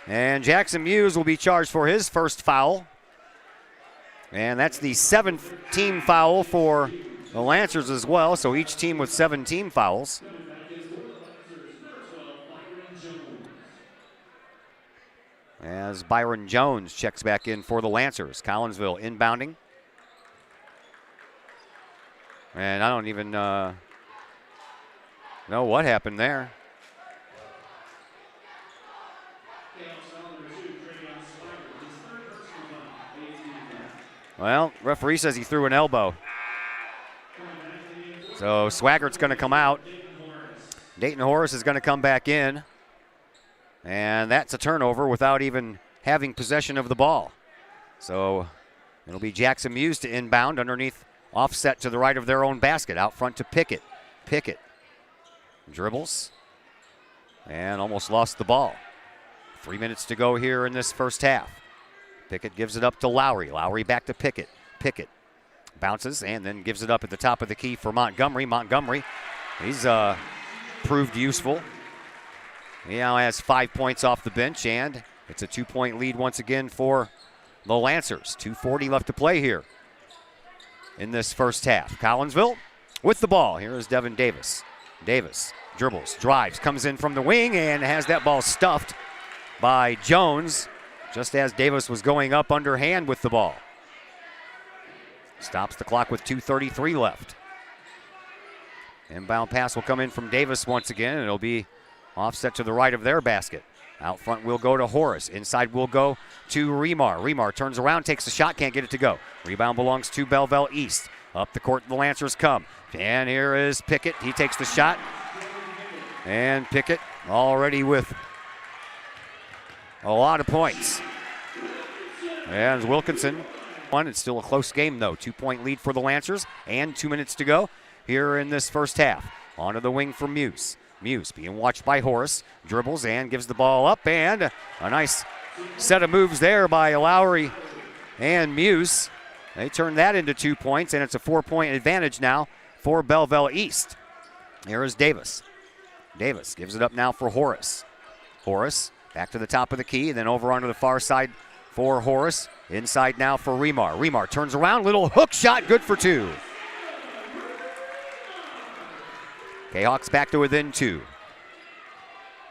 and Jackson Muse will be charged for his first foul. And that's the 7th team foul for the Lancers as well, so each team with 17 fouls. As Byron Jones checks back in for the Lancers. Collinsville inbounding. And I don't even know what happened there. Well, referee says he threw an elbow. So Swaggart's going to come out. Dayton Horace is going to come back in. And that's a turnover without even having possession of the ball. So it'll be Jackson Muse to inbound underneath, offset to the right of their own basket. Out front to Pickett. Pickett dribbles and almost lost the ball. 3 minutes to go here in this first half. Pickett gives it up to Lowry. Lowry back to Pickett. Pickett bounces and then gives it up at the top of the key for Montgomery. Montgomery, he's proved useful. He now has 5 points off the bench, and it's a 2-point lead once again for the Lancers. 2:40 left to play here in this first half. Collinsville with the ball. Here is Devin Davis. Davis dribbles, drives, comes in from the wing, and has that ball stuffed by Jones just as Davis was going up underhand with the ball. Stops the clock with 2:33 left. Inbound pass will come in from Davis once again, and it'll be offset to the right of their basket. Out front will go to Horace. Inside will go to Remar. Remar turns around, takes a shot, can't get it to go. Rebound belongs to Belleville East. Up the court, the Lancers come. And here is Pickett. He takes the shot. And Pickett already with a lot of points. And Wilkinson won. It's still a close game, though. 2-point lead for the Lancers, and 2 minutes to go here in this first half. Onto the wing for Muse. Muse being watched by Horace. Dribbles and gives the ball up, and a nice set of moves there by Lowry and Muse. They turn that into 2 points, and it's a 4-point advantage now for Belleville East. Here is Davis. Davis gives it up now for Horace. Horace back to the top of the key, then over onto the far side for Horace. Inside now for Remar. Remar turns around, little hook shot, good for 2. Kahawks back to within 2.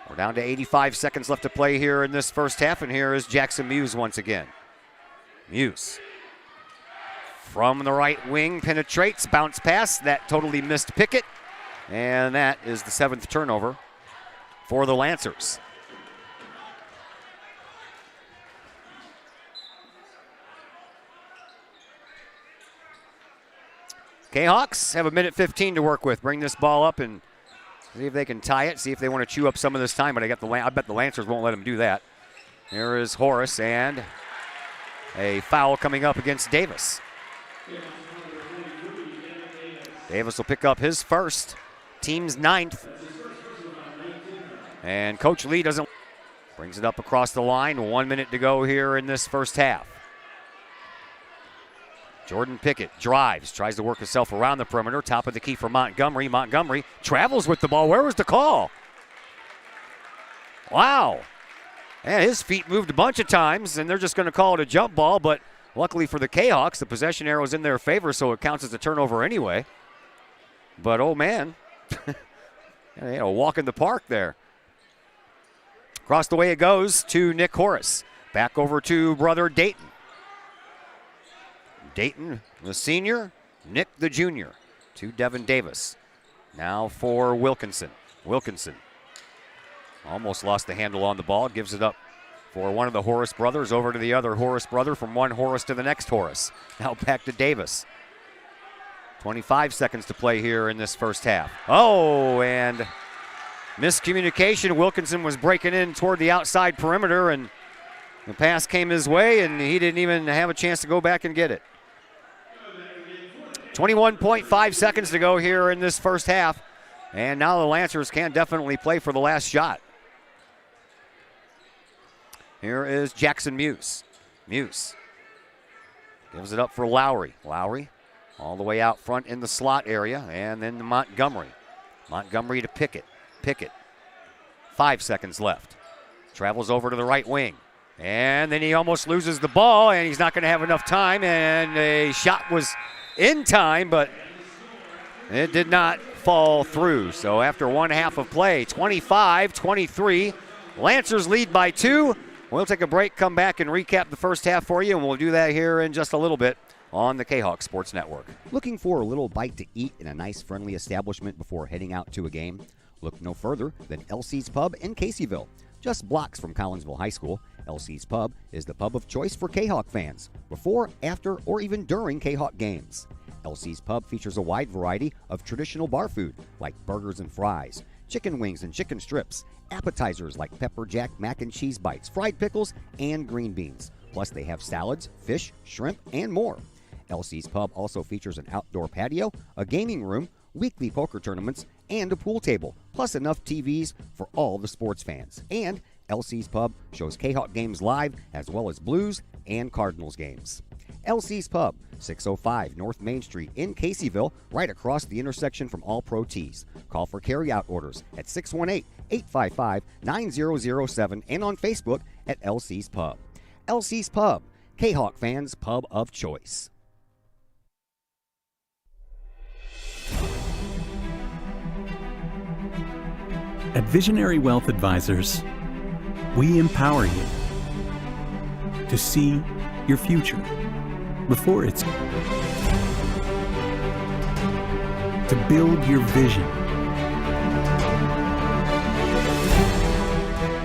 We're down to 85 seconds left to play here in this first half, and here is Jackson Muse once again. Muse from the right wing penetrates, bounce pass, that totally missed Pickett, and that is the 7th turnover for the Lancers. Kahawks have a minute 15 to work with. Bring this ball up and see if they can tie it, see if they want to chew up some of this time, but I bet the Lancers won't let them do that. Here is Horace, and a foul coming up against Davis. Davis will pick up his first, team's 9th. And Coach Lee doesn't. Brings it up across the line. 1 minute to go here in this first half. Jordan Pickett drives, tries to work himself around the perimeter. Top of the key for Montgomery. Montgomery travels with the ball. Where was the call? Wow. And his feet moved a bunch of times, and they're just going to call it a jump ball. But luckily for the Kahawks, the possession arrow is in their favor, so it counts as a turnover anyway. But, oh, man, walk in the park there. Across the way it goes to Nick Horace. Back over to brother Dayton. Dayton, the senior. Nick, the junior. To Devin Davis. Now for Wilkinson. Wilkinson almost lost the handle on the ball. Gives it up for one of the Horace brothers over to the other Horace brother, from one Horace to the next Horace. Now back to Davis. 25 seconds to play here in this first half. Oh, and miscommunication. Wilkinson was breaking in toward the outside perimeter, and the pass came his way, and he didn't even have a chance to go back and get it. 21.5 seconds to go here in this first half, and now the Lancers can definitely play for the last shot. Here is Jackson Muse. Muse gives it up for Lowry. Lowry all the way out front in the slot area, and then to Montgomery. Montgomery to Pickett. Pickett. 5 seconds left. Travels over to the right wing. And then he almost loses the ball, and he's not going to have enough time, and a shot was in time, but it did not fall through. So after one half of play, 25-23, Lancers lead by 2. We'll take a break, come back, and recap the first half for you, and we'll do that here in just a little bit on the Kahok Sports Network. Looking for a little bite to eat in a nice, friendly establishment before heading out to a game? Look no further than LC's Pub in Caseyville. Just blocks from Collinsville High School, LC's Pub is the pub of choice for Kahok fans, before, after, or even during Kahok games. LC's Pub features a wide variety of traditional bar food, like burgers and fries, chicken wings and chicken strips, appetizers like pepper jack mac and cheese bites, fried pickles, and green beans. Plus, they have salads, fish, shrimp, and more. LC's Pub also features an outdoor patio, a gaming room, weekly poker tournaments, and a pool table, plus enough TVs for all the sports fans. And LC's Pub shows Kahok games live, as well as Blues and Cardinals games. LC's Pub, 605 North Main Street in Caseyville, right across the intersection from All Pro Tees. Call for carry-out orders at 618-855-9007 and on Facebook at LC's Pub. LC's Pub, Kahok fans' pub of choice. At Visionary Wealth Advisors, we empower you to see your future before it's to build your vision,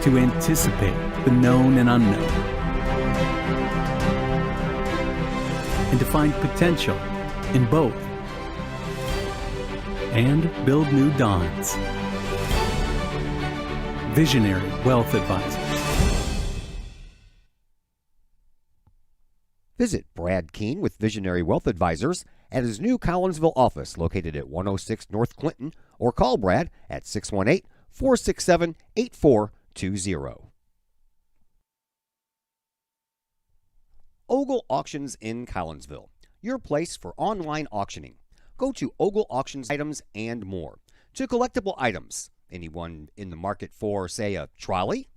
to anticipate the known and unknown, and to find potential in both, and build new dawns. Visionary Wealth Advisors. Visit Brad Keene with Visionary Wealth Advisors at his new Collinsville office located at 106 North Clinton, or call Brad at 618-467-8420. Ogle Auctions in Collinsville, your place for online auctioning. Go to Ogle Auctions items and more. To collectible items. Anyone in the market for, say, a trolley?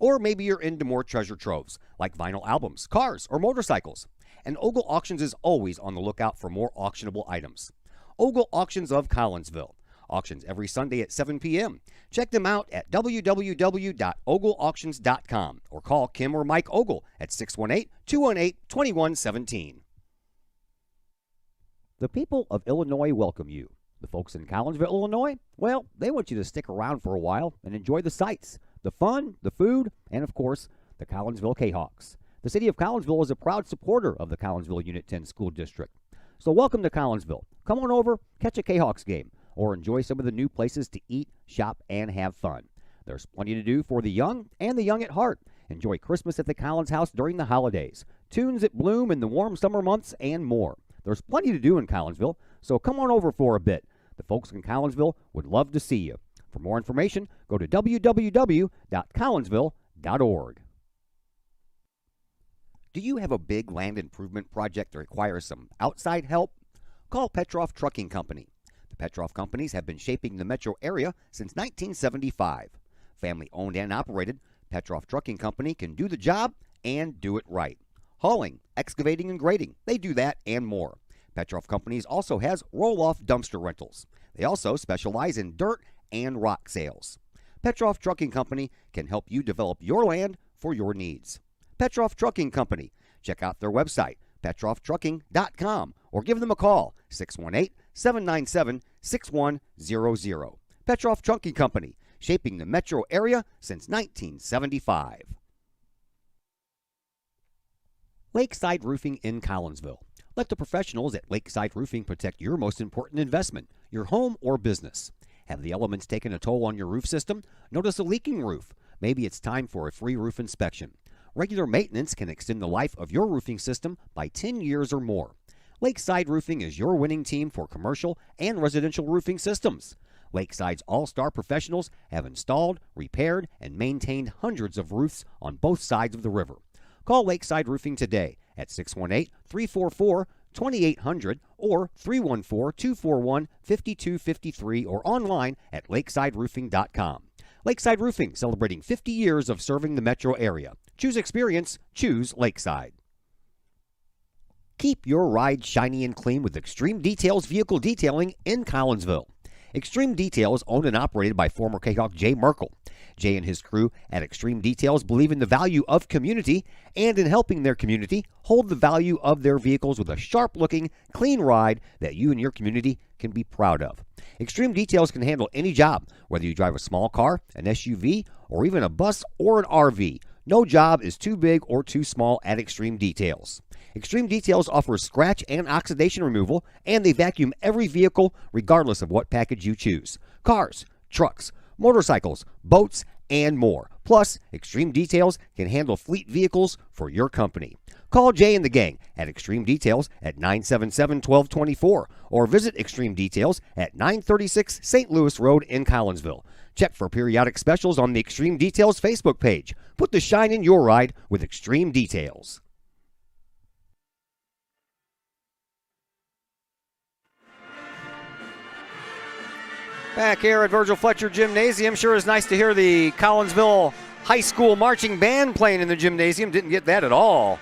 Or maybe you're into more treasure troves, like vinyl albums, cars, or motorcycles. And Ogle Auctions is always on the lookout for more auctionable items. Ogle Auctions of Collinsville. Auctions every Sunday at 7 p.m. Check them out at www.ogleauctions.com or call Kim or Mike Ogle at 618-218-2117. The people of Illinois welcome you. The folks in Collinsville, Illinois, well, they want you to stick around for a while and enjoy the sights, the fun, the food, and, of course, the Collinsville Kahawks. The city of Collinsville is a proud supporter of the Collinsville Unit 10 School District. So welcome to Collinsville. Come on over, catch a Kahawks game, or enjoy some of the new places to eat, shop, and have fun. There's plenty to do for the young and the young at heart. Enjoy Christmas at the Collins House during the holidays, tunes that bloom in the warm summer months, and more. There's plenty to do in Collinsville, so come on over for a bit. The folks in Collinsville would love to see you. For more information, go to www.collinsville.org. Do you have a big land improvement project that requires some outside help? Call Petroff Trucking Company. The Petroff Companies have been shaping the metro area since 1975. Family owned and operated, Petroff Trucking Company can do the job and do it right. Hauling, excavating, and grading, they do that and more. Petroff Companies also has roll-off dumpster rentals. They also specialize in dirt and rock sales. Petroff Trucking Company can help you develop your land for your needs. Petroff Trucking Company. Check out their website, petrofftrucking.com, or give them a call, 618-797-6100. Petroff Trucking Company, shaping the metro area since 1975. Lakeside Roofing in Collinsville. Let the professionals at Lakeside Roofing protect your most important investment, your home or business. Have the elements taken a toll on your roof system? Notice a leaking roof? Maybe it's time for a free roof inspection. Regular maintenance can extend the life of your roofing system by 10 years or more. Lakeside Roofing is your winning team for commercial and residential roofing systems. Lakeside's all-star professionals have installed, repaired, and maintained hundreds of roofs on both sides of the river. Call Lakeside Roofing today at 618-344-2800 or 314-241-5253 or online at lakesideroofing.com. Lakeside Roofing, celebrating 50 years of serving the metro area. Choose experience, choose Lakeside. Keep your ride shiny and clean with Extreme Details Vehicle Detailing in Collinsville. Extreme Details, owned and operated by former Kahok Jay Merkel. Jay and his crew at Extreme Details believe in the value of community and in helping their community hold the value of their vehicles with a sharp-looking, clean ride that you and your community can be proud of. Extreme Details can handle any job, whether you drive a small car, an SUV, or even a bus or an RV. No job is too big or too small at Extreme Details. Extreme Details offers scratch and oxidation removal, and they vacuum every vehicle regardless of what package you choose. Cars, trucks, motorcycles, boats, and more. Plus, Extreme Details can handle fleet vehicles for your company. Call Jay and the gang at Extreme Details at 977-1224 or visit Extreme Details at 936 St. Louis Road in Collinsville. Check for periodic specials on the Extreme Details Facebook page. Put the shine in your ride with Extreme Details. Back here at Virgil Fletcher Gymnasium. Sure is nice to hear the Collinsville High School marching band playing in the gymnasium. Didn't get that at all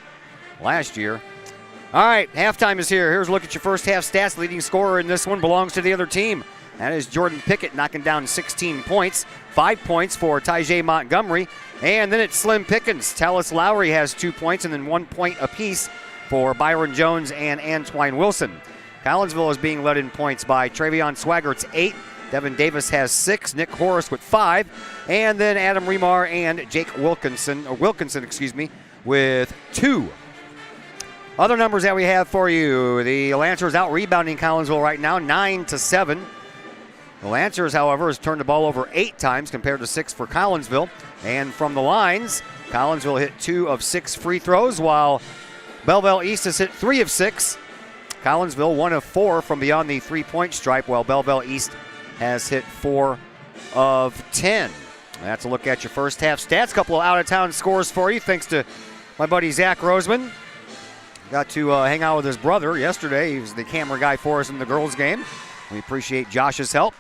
last year. All right, halftime is here. Here's a look at your first half stats. Leading scorer in this one belongs to the other team. That is Jordan Pickett, knocking down 16 points. 5 points for Tyjae Montgomery. And then it's Slim Pickens. Tallis Lowry has 2 points, and then 1 point apiece for Byron Jones and Antwine Wilson. Collinsville is being led in points by Travion Swaggert's 8. Devin Davis has 6, Nick Horace with 5, and then Adam Remar and Jake Wilkinson with 2. Other numbers that we have for you. The Lancers out rebounding Collinsville right now, 9-7. The Lancers, however, has turned the ball over 8 times compared to 6 for Collinsville. And from the lines, Collinsville hit 2 of 6 free throws, while Belleville East has hit 3 of 6. Collinsville 1 of 4 from beyond the three-point stripe, while Belleville East has hit 4 of 10. That's a look at your first half stats. Couple of out-of-town scores for you, thanks to my buddy Zach Roseman. Got to hang out with his brother yesterday. He was the camera guy for us in the girls' game. We appreciate Josh's help.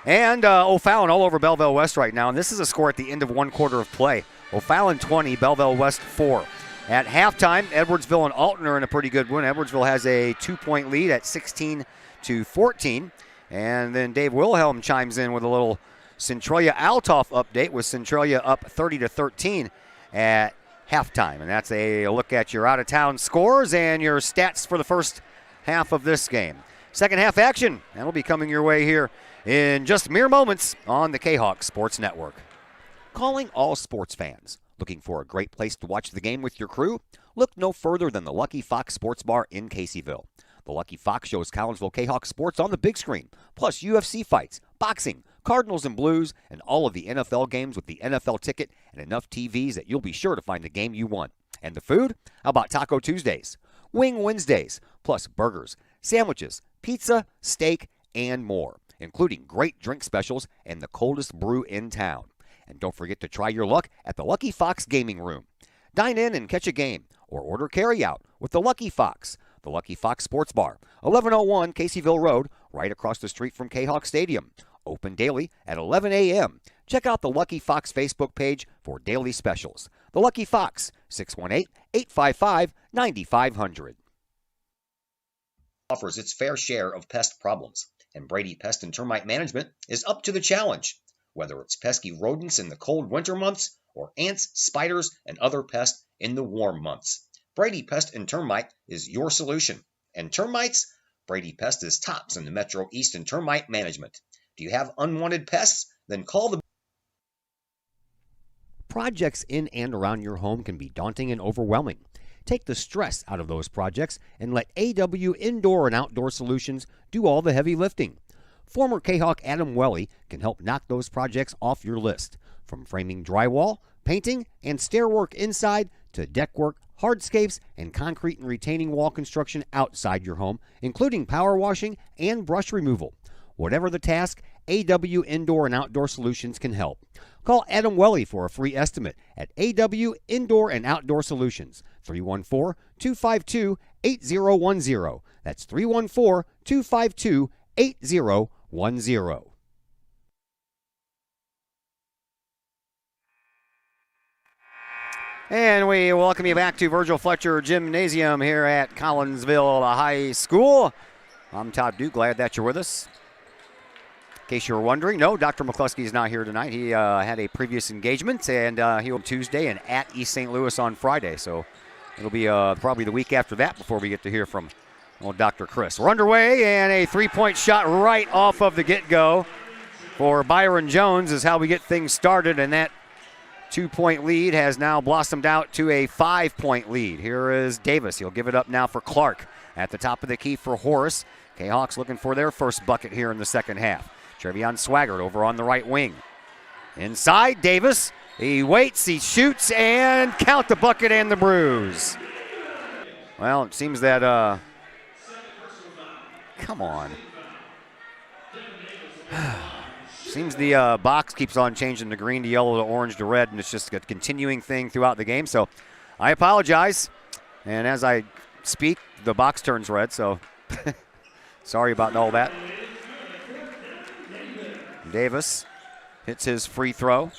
And O'Fallon all over Belleville West right now. And this is a score at the end of 1 quarter of play. O'Fallon 20, Belleville West 4. At halftime, Edwardsville and Alton are in a pretty good win. Edwardsville has a 2-point lead at 16-14. And then Dave Wilhelm chimes in with a little Centralia Altoff update, with Centralia up 30-13 at halftime. And that's a look at your out-of-town scores and your stats for the first half of this game. Second half action, that'll be coming your way here in just mere moments on the Kahok Sports Network. Calling all sports fans. Looking for a great place to watch the game with your crew? Look no further than the Lucky Fox Sports Bar in Caseyville. The Lucky Fox shows Collinsville Kahawk sports on the big screen, plus UFC fights, boxing, Cardinals and Blues, and all of the NFL games with the NFL ticket and enough TVs that you'll be sure to find the game you want. And the food? How about Taco Tuesdays, Wing Wednesdays, plus burgers, sandwiches, pizza, steak, and more, including great drink specials and the coldest brew in town. And don't forget to try your luck at the Lucky Fox Gaming Room. Dine in and catch a game, or order carry-out with the Lucky Fox. The Lucky Fox Sports Bar, 1101 Caseyville Road, right across the street from Kahawk Stadium. Open daily at 11 a.m. Check out the Lucky Fox Facebook page for daily specials. The Lucky Fox, 618-855-9500. Offers its fair share of pest problems. and Brady Pest and Termite Management is up to the challenge. Whether it's pesky rodents in the cold winter months or ants, spiders, and other pests in the warm months, Brady Pest and Termite is your solution. And termites? Brady Pest is tops in the Metro East in termite management. Do you have unwanted pests? Then call the... Projects in and around your home can be daunting and overwhelming. Take the stress out of those projects and let AW Indoor and Outdoor Solutions do all the heavy lifting. Former Kahok Adam Welly can help knock those projects off your list. From framing drywall, painting, and stair work inside to deck work, hardscapes, and concrete and retaining wall construction outside your home, including power washing and brush removal. Whatever the task, AW Indoor and Outdoor Solutions can help. Call Adam Welly for a free estimate at AW Indoor and Outdoor Solutions, 314-252-8010. That's 314-252-8010. And we welcome you back to Virgil Fletcher Gymnasium here at Collinsville High School. I'm Todd Duke, glad that you're with us. In case you were wondering, no, Dr. McCluskey is not here tonight. He had a previous engagement, and he will be Tuesday and at East St. Louis on Friday. So it'll be probably the week after that before we get to hear from Dr. Chris. We're underway, and a three-point shot right off of the get-go for Byron Jones is how we get things started, and that 2-point lead has now blossomed out to a 5-point lead. Here is Davis. He'll give it up now for Clark. At the top of the key for Horace. K-Hawks looking for their first bucket here in the second half. Trevion Swaggart over on the right wing. Inside, Davis. He waits, he shoots, and count the bucket and the bruise. Well, it seems that, come on. Seems the box keeps on changing the green to yellow to orange to red, and it's just a continuing thing throughout the game. So I apologize. And as I speak, the box turns red, so sorry about all that. Davis hits his free throw.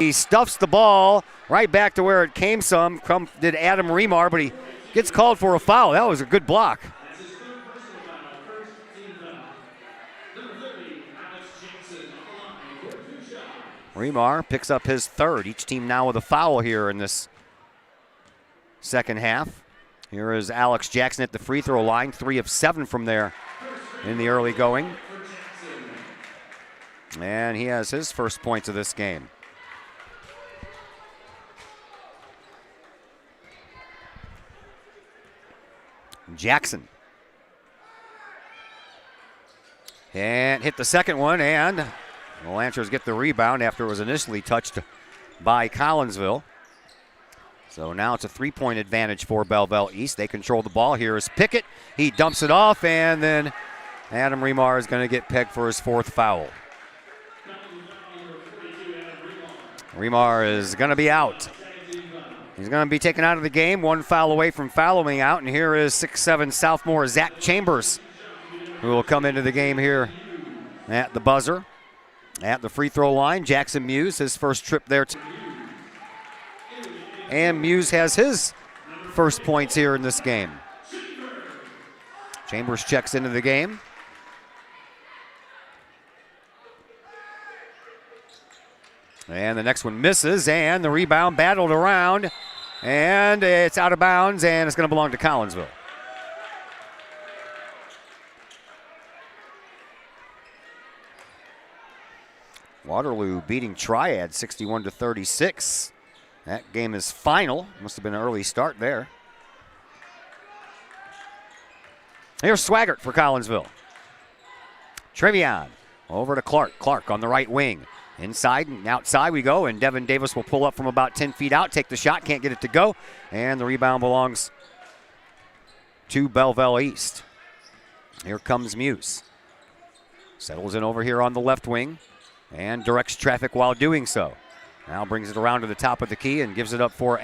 He stuffs the ball right back to where it came did Adam Remar, but he gets called for a foul. That was a good block. Remar picks up his third. Each team now with a foul here in this second half. Here is Alex Jackson at the free throw line, 3 of 7 from there in the early going. And he has his first points of this game. Jackson. And hit the second one, and the Lancers get the rebound after it was initially touched by Collinsville. So now it's a 3-point advantage for Belleville East. They control the ball. Here is Pickett. He dumps it off, and then Adam Remar is going to get pegged for his 4th foul. Remar is going to be out. He's going to be taken out of the game, 1 foul away from fouling out, and here is 6'7" sophomore Zach Chambers, who will come into the game here at the buzzer. At the free throw line, Jackson Muse, his first trip there. And Muse has his first points here in this game. Chambers checks into the game. And the next one misses, and the rebound battled around, and it's out of bounds, and it's going to belong to Collinsville. Waterloo beating Triad 61-36. That game is final. Must have been an early start there. Here's Swaggart for Collinsville. Trevion over to Clark. Clark on the right wing. Inside and outside we go, and Devin Davis will pull up from about 10 feet out, take the shot, can't get it to go, and the rebound belongs to Belleville East. Here comes Muse. Settles in over here on the left wing and directs traffic while doing so. Now brings it around to the top of the key and gives it up for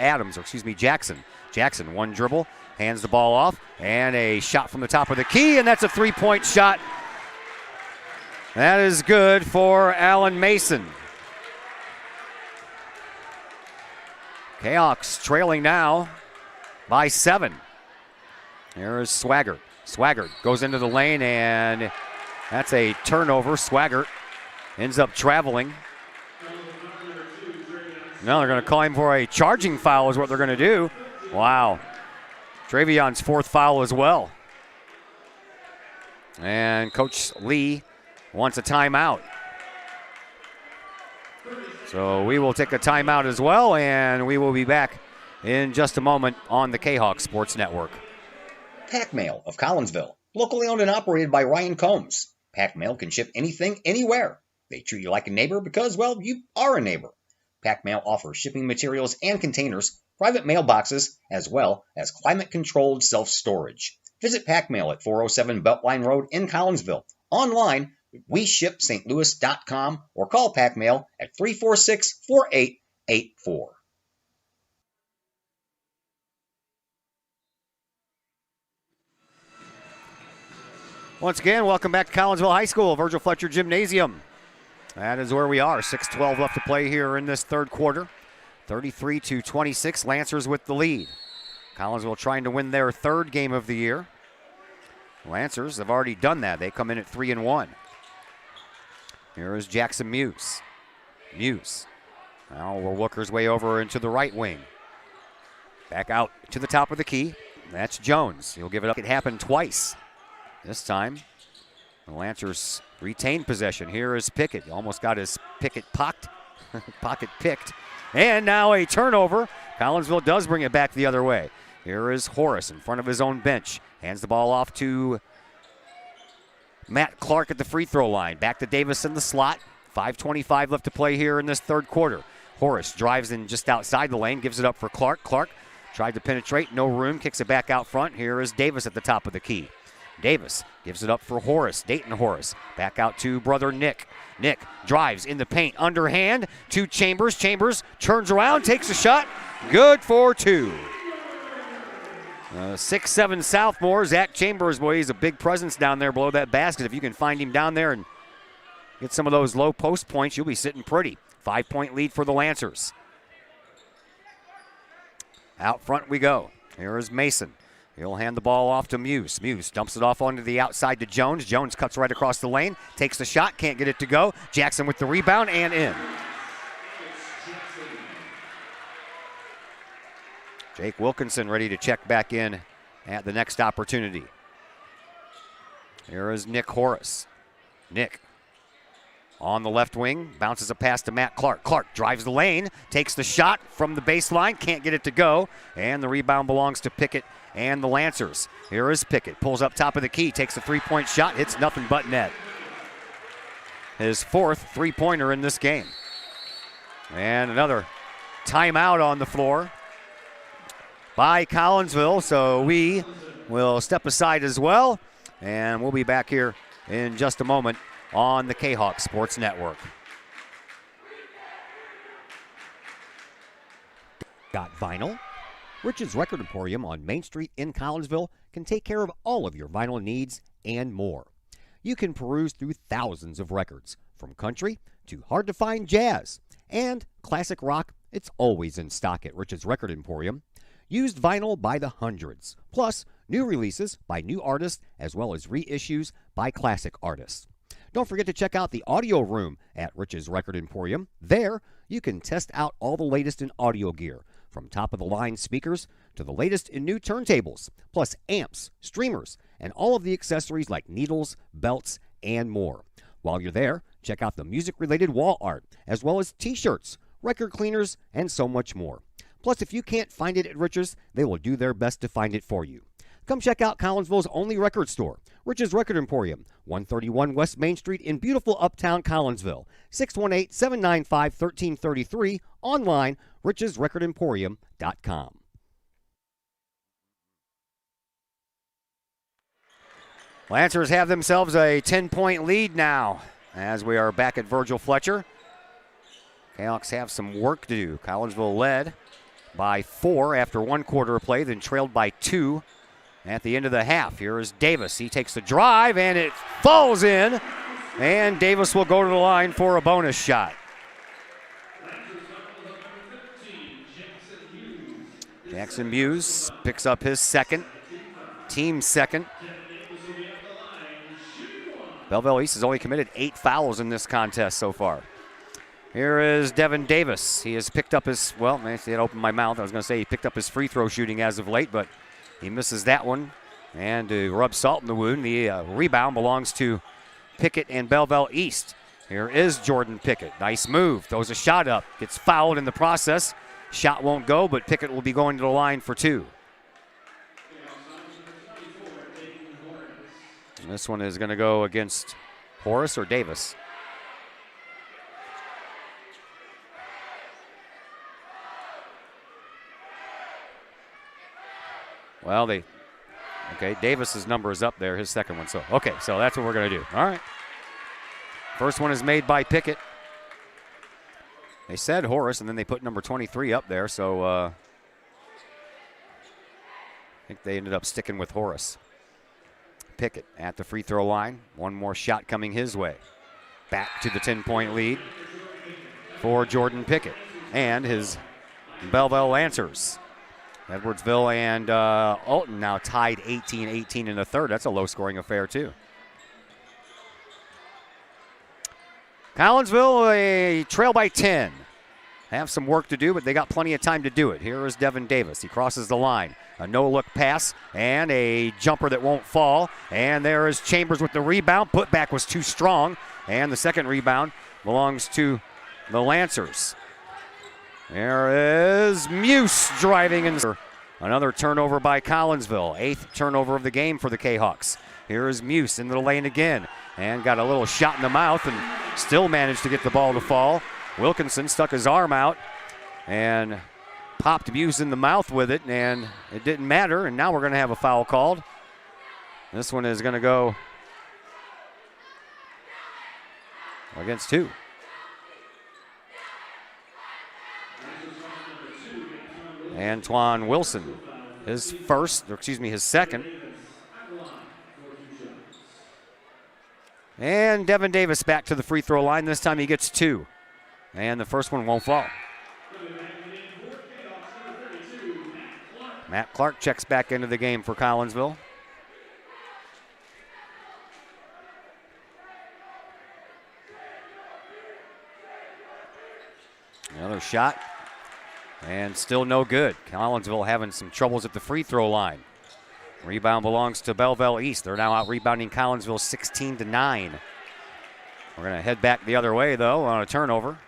Jackson. Jackson, one dribble, hands the ball off, and a shot from the top of the key, and that's a 3-point shot. That is good for Alan Mason. Kahawks trailing now by 7. Here is Swaggart. Swaggart goes into the lane, and That's a turnover. Swaggart ends up traveling. No, they're going to call him for a charging foul is what they're going to do. Wow. Travion's fourth foul as well. And Coach Lee wants a timeout. So we will take a timeout as well, and we will be back in just a moment on the Kahok Sports Network. Pack Mail of Collinsville, locally owned and operated by Ryan Combs. Pack Mail can ship anything, anywhere. They treat you like a neighbor because, well, you are a neighbor. Pack Mail offers shipping materials and containers, private mailboxes, as well as climate-controlled self-storage. Visit Pack Mail at 407 Beltline Road in Collinsville. Online, WeShipSt.Louis.com or call Pack Mail at 346-4884. Once again, welcome back to Collinsville High School, Virgil Fletcher Gymnasium. That is where we are. 6:12 left to play here in this third quarter. 33-26, Lancers with the lead. Collinsville trying to win their third game of the year. Lancers have already done that. They come in at 3-1. Here is Jackson Muse. Muse now will work his way over into the right wing. Back out to the top of the key. That's Jones. He'll give it up. It happened twice. This time, the Lancers retain possession. Here is Pickett. He almost got his pocket picked. And now a turnover. Collinsville does bring it back the other way. Here is Horace in front of his own bench. Hands the ball off to Matt Clark at the free throw line. Back to Davis in the slot. 5:25 left to play here in this third quarter. Horace drives in just outside the lane, gives it up for Clark. Clark tried to penetrate, no room, kicks it back out front. Here is Davis at the top of the key. Davis gives it up for Horace, Dayton Horace. Back out to brother Nick. Nick drives in the paint, underhand to Chambers. Chambers turns around, takes a shot. Good for two. 6'7" sophomore, Zach Chambers, boy, he's a big presence down there below that basket. If you can find him down there and get some of those low post points, you'll be sitting pretty. 5-point lead for the Lancers. Out front we go. Here is Mason. He'll hand the ball off to Muse. Muse dumps it off onto the outside to Jones. Jones cuts right across the lane, takes the shot, can't get it to go. Jackson with the rebound and in. Jake Wilkinson ready to check back in at the next opportunity. Here is Nick Horace. Nick on the left wing, bounces a pass to Matt Clark. Clark drives the lane, takes the shot from the baseline, can't get it to go, and the rebound belongs to Pickett and the Lancers. Here is Pickett, pulls up top of the key, takes a three-point shot, hits nothing but net. His fourth three-pointer in this game. And another timeout on the floor by Collinsville, so we will step aside as well, and we'll be back here in just a moment on the Kahok Sports Network. Got vinyl? Rich's Record Emporium on Main Street in Collinsville can take care of all of your vinyl needs and more. You can peruse through thousands of records, from country to hard-to-find jazz. And classic rock, it's always in stock at Rich's Record Emporium. Used vinyl by the hundreds, plus new releases by new artists as well as reissues by classic artists. Don't forget to check out the audio room at Rich's Record Emporium. There, you can test out all the latest in audio gear, from top-of-the-line speakers to the latest in new turntables, plus amps, streamers, and all of the accessories like needles, belts, and more. While you're there, check out the music-related wall art, as well as t-shirts, record cleaners, and so much more. Plus, if you can't find it at Rich's, they will do their best to find it for you. Come check out Collinsville's only record store, Rich's Record Emporium, 131 West Main Street in beautiful uptown Collinsville, 618-795-1333, online, richesrecordemporium.com. Lancers have themselves a 10-point lead now as we are back at Virgil Fletcher. Canucks have some work to do. Collinsville led by 4 after one quarter of play, then trailed by 2 at the end of the half. Here is Davis. He takes the drive, and it falls in. And Davis will go to the line for a bonus shot. Jackson Muse picks up his second, team second. Belleville East has only committed 8 fouls in this contest so far. Here is Devin Davis. He has picked up his, well, I see it opened my mouth. I was going to say he picked up his free throw shooting as of late, but he misses that one. And to rub salt in the wound, the rebound belongs to Pickett and Belleville East. Here is Jordan Pickett. Nice move. Throws a shot up. Gets fouled in the process. Shot won't go, but Pickett will be going to the line for 2. And this one is going to go against Horace or Davis. Well, okay, Davis's number is up there, his second one. So, okay, so that's what we're going to do. All right. First one is made by Pickett. They said Horace, and then they put number 23 up there, so I think they ended up sticking with Horace. Pickett at the free throw line. One more shot coming his way. Back to the 10-point lead for Jordan Pickett and his Belleville Lancers. Edwardsville and Alton now tied 18-18 in the third. That's a low-scoring affair, too. Collinsville, a trail by 10. Have some work to do, but they got plenty of time to do it. Here is Devin Davis. He crosses the line. A no-look pass and a jumper that won't fall. And there is Chambers with the rebound. Putback was too strong. And the second rebound belongs to the Lancers. There is Muse driving in. Another turnover by Collinsville. 8th turnover of the game for the Kahawks. Here is Muse into the lane again. And got a little shot in the mouth and still managed to get the ball to fall. Wilkinson stuck his arm out and popped Muse in the mouth with it, and it didn't matter, and now we're going to have a foul called. This one is going to go against 2. Antoine Wilson, his second. And Devin Davis back to the free throw line. This time he gets 2. And the first one won't fall. Matt Clark checks back into the game for Collinsville. Another shot. And still no good. Collinsville having some troubles at the free throw line. Rebound belongs to Belleville East. They're now out rebounding Collinsville 16-9. We're going to head back the other way, though, on a turnover.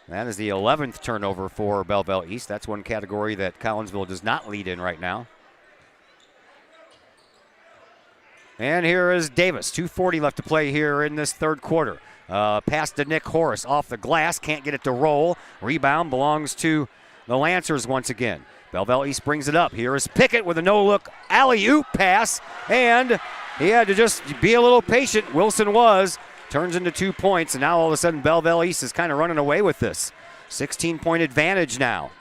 That is the 11th turnover for Belleville East. That's one category that Collinsville does not lead in right now. And here is Davis. 2:40 left to play here in this third quarter. Pass to Nick Horace off the glass. Can't get it to roll. Rebound belongs to the Lancers once again. Belleville East brings it up. Here is Pickett with a no-look alley-oop pass. And he had to just be a little patient. Wilson was. Turns into 2 points, and now all of a sudden Belleville East is kind of running away with this. 16-point advantage now.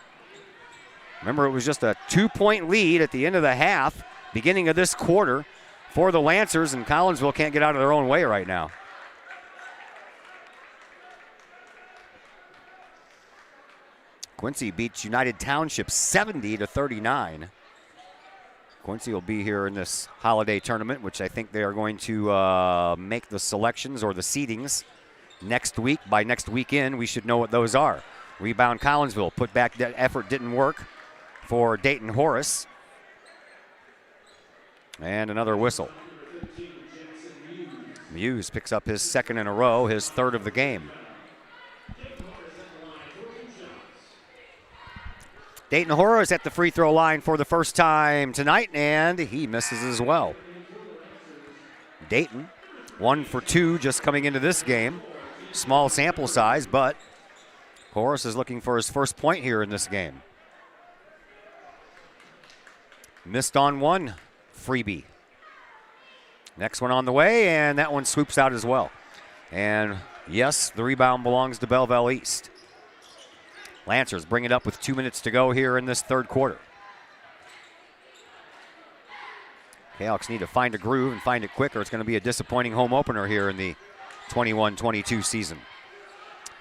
Remember, it was just a 2-point lead at the end of the half, beginning of this quarter for the Lancers, and Collinsville can't get out of their own way right now. Quincy beats United Township 70-39. Quincy will be here in this holiday tournament, which I think they are going to make the selections or the seedings next week. By next weekend, we should know what those are. Rebound Collinsville. Put back that effort didn't work for Dayton Horace. And another whistle. Muse picks up his second in a row, his third of the game. Dayton Horace at the free throw line for the first time tonight, and he misses as well. Dayton, 1 for 2 just coming into this game. Small sample size, but Horace is looking for his first point here in this game. Missed on one freebie. Next one on the way, and that one swoops out as well. And yes, the rebound belongs to Belleville East. Lancers bring it up with 2 minutes to go here in this third quarter. Kahawks need to find a groove and find it quicker. It's going to be a disappointing home opener here in the 21-22 season.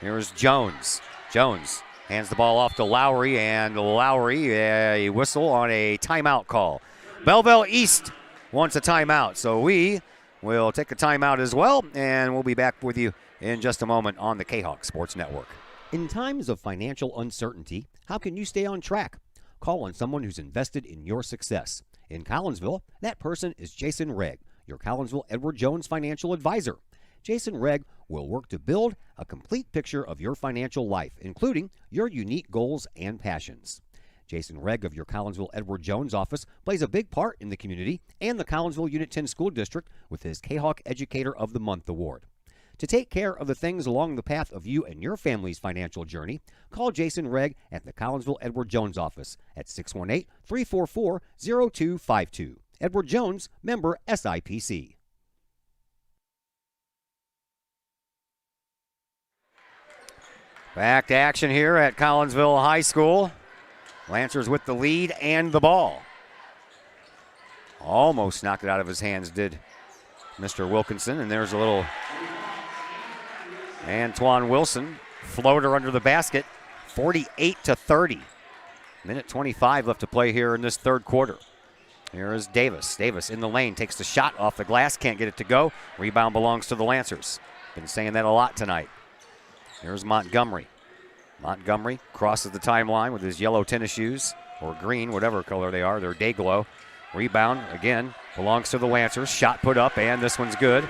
Here's Jones. Jones hands the ball off to Lowry, and Lowry, a whistle on a timeout call. Belleville East wants a timeout, so we will take a timeout as well, and we'll be back with you in just a moment on the Kahok Sports Network. In times of financial uncertainty, how can you stay on track? Call on someone who's invested in your success. In Collinsville, that person is Jason Regg, your Collinsville Edward Jones financial advisor. Jason Regg will work to build a complete picture of your financial life, including your unique goals and passions. Jason Regg of your Collinsville Edward Jones office plays a big part in the community and the Collinsville Unit 10 School District with his Kahok Educator of the Month award. To take care of the things along the path of you and your family's financial journey, call Jason Regg at the Collinsville Edward Jones office at 618-344-0252. Edward Jones, member SIPC. Back to action here at Collinsville High School. Lancers with the lead and the ball. Almost knocked it out of his hands, did Mr. Wilkinson. And there's a little Antoine Wilson floater under the basket. 48-30. Minute 25 left to play here in this third quarter. Here is Davis. Davis in the lane, takes the shot off the glass, can't get it to go. Rebound belongs to the Lancers. Been saying that a lot tonight. Here's Montgomery. Montgomery crosses the timeline with his yellow tennis shoes, or green, whatever color they are. They're day glow. Rebound, again, belongs to the Lancers. Shot put up, and this one's good.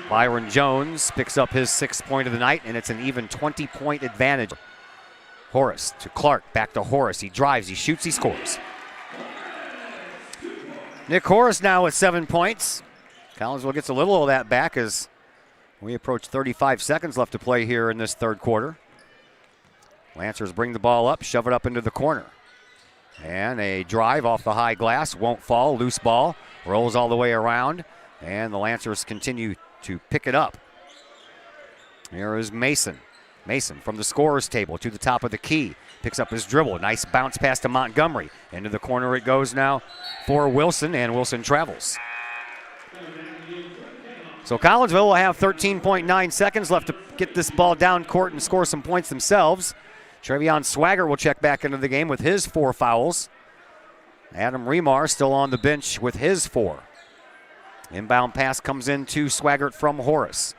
Byron Jones picks up his 6th point of the night, and it's an even 20-point advantage. Horace to Clark, back to Horace. He drives, he shoots, he scores. Nick Horace now with 7 points. Collinsville gets a little of that back as we approach 35 seconds left to play here in this third quarter. Lancers bring the ball up, shove it up into the corner. And a drive off the high glass, won't fall, loose ball, rolls all the way around, and the Lancers continue to pick it up. Here is Mason. Mason from the scorer's table to the top of the key. Picks up his dribble. Nice bounce pass to Montgomery. Into the corner it goes now for Wilson, and Wilson travels. So Collinsville will have 13.9 seconds left to get this ball down court and score some points themselves. Trevion Swagger will check back into the game with his 4 fouls. Adam Remar still on the bench with his 4. Inbound pass comes in to Swaggart from Horace.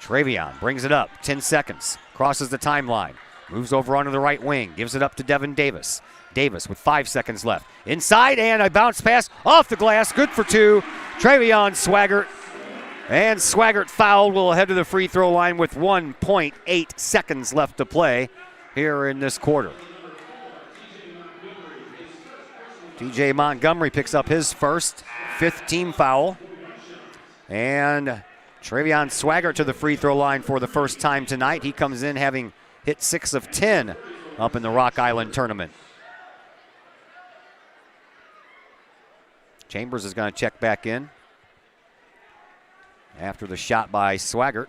Trevion brings it up, 10 seconds, crosses the timeline, moves over onto the right wing, gives it up to Devin Davis. Davis with 5 seconds left. Inside, and a bounce pass off the glass, good for 2. Trevion Swaggart. And Swaggart fouled, will head to the free throw line with 1.8 seconds left to play here in this quarter. TJ Montgomery picks up his first, 5th team foul. And Trevion Swaggart to the free throw line for the first time tonight. He comes in having hit 6 of 10 up in the Rock Island tournament. Chambers is going to check back in after the shot by Swaggart.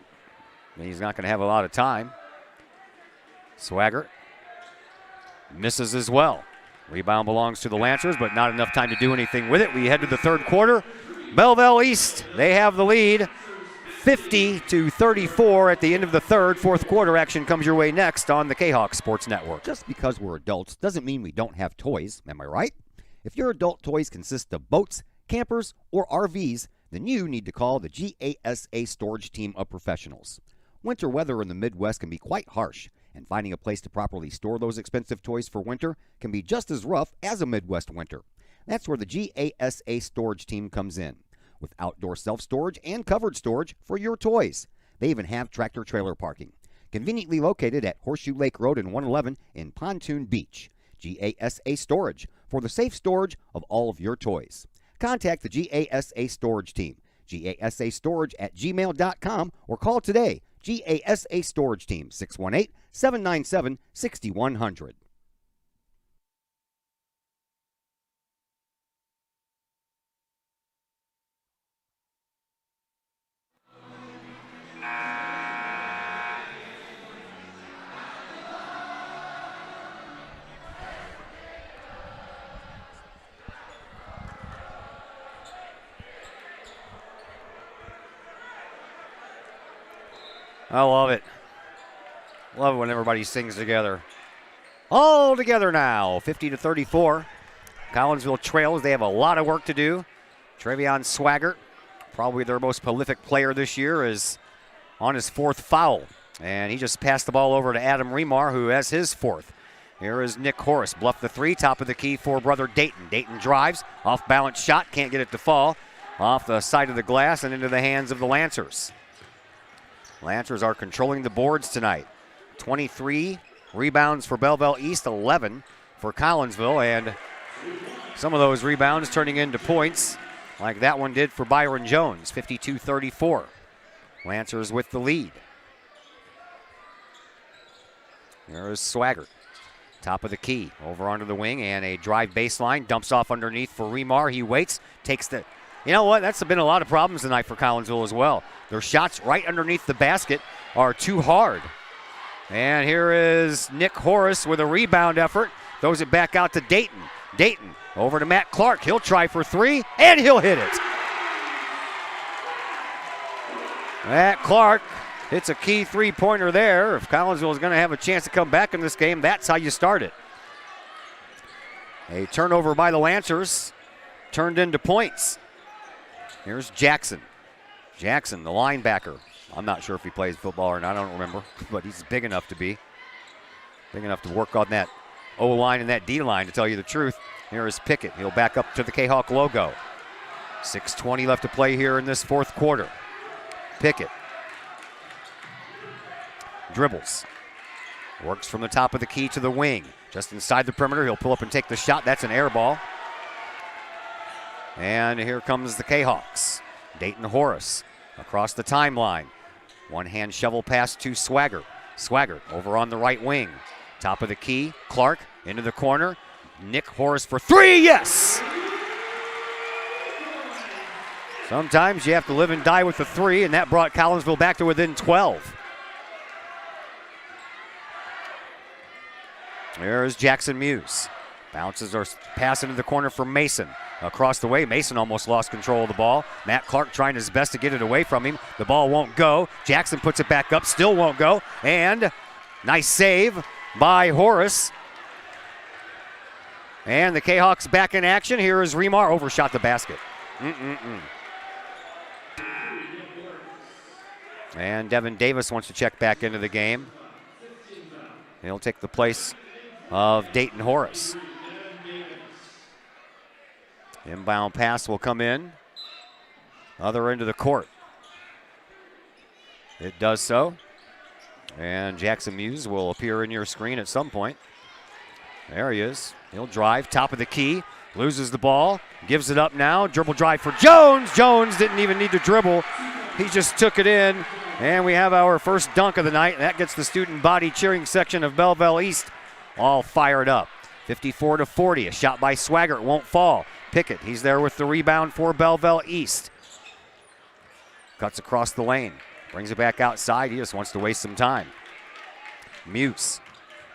He's not going to have a lot of time. Swaggart misses as well. Rebound belongs to the Lancers, but not enough time to do anything with it. We head to the third quarter. Belleville East, they have the lead, 50-34 at the end of the third. Fourth quarter action comes your way next on the Kahok Sports Network. Just because we're adults doesn't mean we don't have toys, am I right? If your adult toys consist of boats, campers, or RVs, then you need to call the GASA storage team of professionals. Winter weather in the Midwest can be quite harsh, and finding a place to properly store those expensive toys for winter can be just as rough as a Midwest winter. That's where the GASA storage team comes in, with outdoor self-storage and covered storage for your toys. They even have tractor-trailer parking, conveniently located at Horseshoe Lake Road and 111 in Pontoon Beach. GASA Storage, for the safe storage of all of your toys. Contact the GASA Storage team, gasastorage@gmail.com, or call today, GASA Storage Team, 618-797-6100. I love it. Love it when everybody sings together. All together now, 50-34. Collinsville trails. They have a lot of work to do. Trevion Swaggart probably their most prolific player this year, is on his 4th foul. And he just passed the ball over to Adam Remar, who has his 4th. Here is Nick Horace. Bluff the 3, top of the key for brother Dayton. Dayton drives, off balance shot, can't get it to fall. Off the side of the glass and into the hands of the Lancers. Lancers are controlling the boards tonight. 23 rebounds for Belleville East, 11 for Collinsville, and some of those rebounds turning into points, like that one did for Byron Jones, 52-34. Lancers with the lead. There is Swaggart. Top of the key, over onto the wing, and a drive baseline, dumps off underneath for Remar. He waits, takes the... You know what? That's been a lot of problems tonight for Collinsville as well. Their shots right underneath the basket are too hard. And here is Nick Horace with a rebound effort. Throws it back out to Dayton. Dayton over to Matt Clark. He'll try for 3, and he'll hit it. Matt Clark hits a key 3-pointer there. If Collinsville is going to have a chance to come back in this game, that's how you start it. A turnover by the Lancers turned into points. Here's Jackson. Jackson, the linebacker. I'm not sure if he plays football or not. I don't remember. But he's big enough to be. Big enough to work on that O-line and that D-line, to tell you the truth. Here is Pickett. He'll back up to the Kahok logo. 6:20 left to play here in this 4th quarter. Pickett. Dribbles. Works from the top of the key to the wing. Just inside the perimeter. He'll pull up and take the shot. That's an air ball. And here comes the Kahawks. Dayton Horace across the timeline. One-hand shovel pass to Swaggart. Swaggart over on the right wing. Top of the key. Clark into the corner. Nick Horace for 3. Yes! Sometimes you have to live and die with the 3, and that brought Collinsville back to within 12. There's Jackson Muse. Bounces or pass into the corner for Mason. Across the way, Mason almost lost control of the ball. Matt Clark trying his best to get it away from him. The ball won't go. Jackson puts it back up, still won't go. And nice save by Horace. And the Kahawks back in action. Here is Remar, overshot the basket. And Devin Davis wants to check back into the game. He'll take the place of Dayton Horace. Inbound pass will come in. Other end of the court. It does so. And Jackson Muse will appear in your screen at some point. There he is. He'll drive, top of the key. Loses the ball. Gives it up now. Dribble drive for Jones. Jones didn't even need to dribble. He just took it in. And we have our first dunk of the night. That gets the student body cheering section of Belleville East all fired up. 54-40. A shot by Swaggart won't fall. Pickett, he's there with the rebound for Belleville East. Cuts across the lane. Brings it back outside. He just wants to waste some time. Muse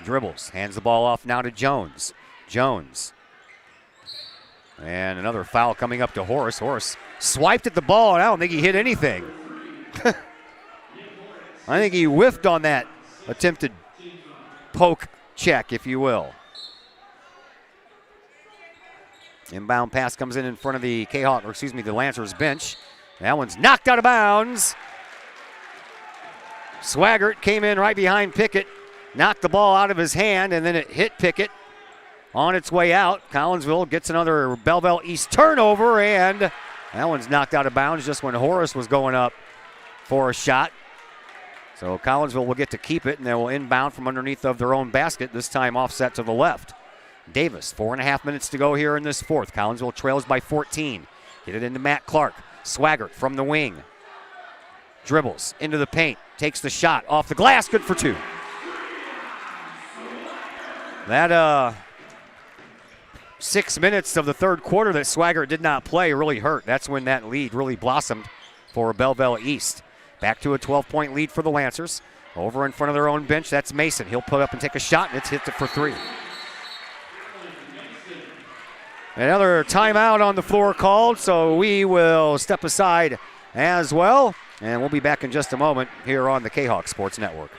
dribbles. Hands the ball off now to Jones. Jones. And another foul coming up to Horace. Horace swiped at the ball, and I don't think he hit anything. I think he whiffed on that attempted poke check, if you will. Inbound pass comes in front of the the Lancers bench. That one's knocked out of bounds. Swaggart came in right behind Pickett, knocked the ball out of his hand, and then it hit Pickett on its way out. Collinsville gets another Belleville East turnover, and that one's knocked out of bounds just when Horace was going up for a shot. So Collinsville will get to keep it, and they will inbound from underneath of their own basket, this time offset to the left. Davis, 4.5 minutes to go here in this 4th. Collinsville trails by 14. Get it into Matt Clark. Swaggart from the wing. Dribbles into the paint. Takes the shot off the glass. Good for 2. That 6 minutes of the 3rd quarter that Swaggart did not play really hurt. That's when that lead really blossomed for Belleville East. Back to a 12-point lead for the Lancers. Over in front of their own bench, that's Mason. He'll put up and take a shot, and it's hit for 3. Another timeout on the floor called, so we will step aside as well. And we'll be back in just a moment here on the Kahok Sports Network.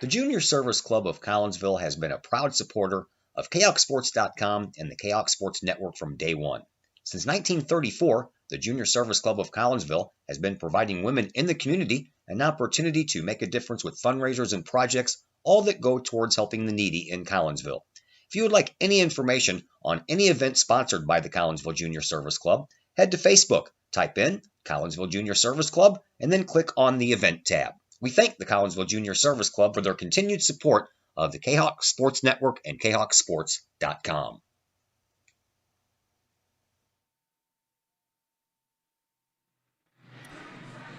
The Junior Service Club of Collinsville has been a proud supporter of KahokSports.com and the Kahok Sports Network from day one. Since 1934, the Junior Service Club of Collinsville has been providing women in the community an opportunity to make a difference with fundraisers and projects, all that go towards helping the needy in Collinsville. If you would like any information on any event sponsored by the Collinsville Junior Service Club, head to Facebook, type in Collinsville Junior Service Club, and then click on the Event tab. We thank the Collinsville Junior Service Club for their continued support of the Kahok Sports Network and KahokSports.com.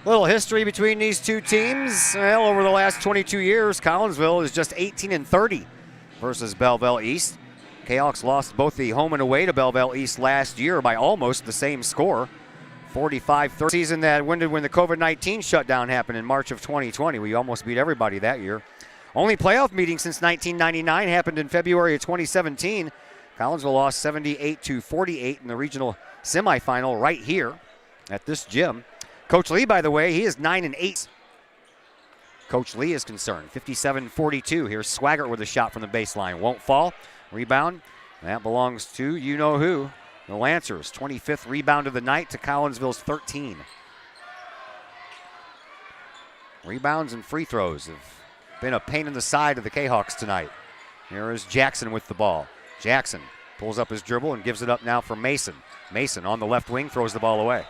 Little history between these two teams. Well, over the last 22 years, Collinsville is just 18-30 versus Belleville East. Kahawks lost both the home and away to Belleville East last year by almost the same score, 45-30. Season that ended when the COVID-19 shutdown happened in March of 2020. We almost beat everybody that year. Only playoff meeting since 1999 happened in February of 2017. Collinsville lost 78-48 in the regional semifinal right here at this gym. Coach Lee, by the way, he is 9-8. Coach Lee is concerned. 57-42. Here's Swaggart with a shot from the baseline. Won't fall. Rebound. That belongs to you-know-who. The Lancers. 25th rebound of the night to Collinsville's 13. Rebounds and free throws have been a pain in the side of the Kahawks tonight. Here is Jackson with the ball. Jackson pulls up his dribble and gives it up now for Mason. Mason on the left wing throws the ball away.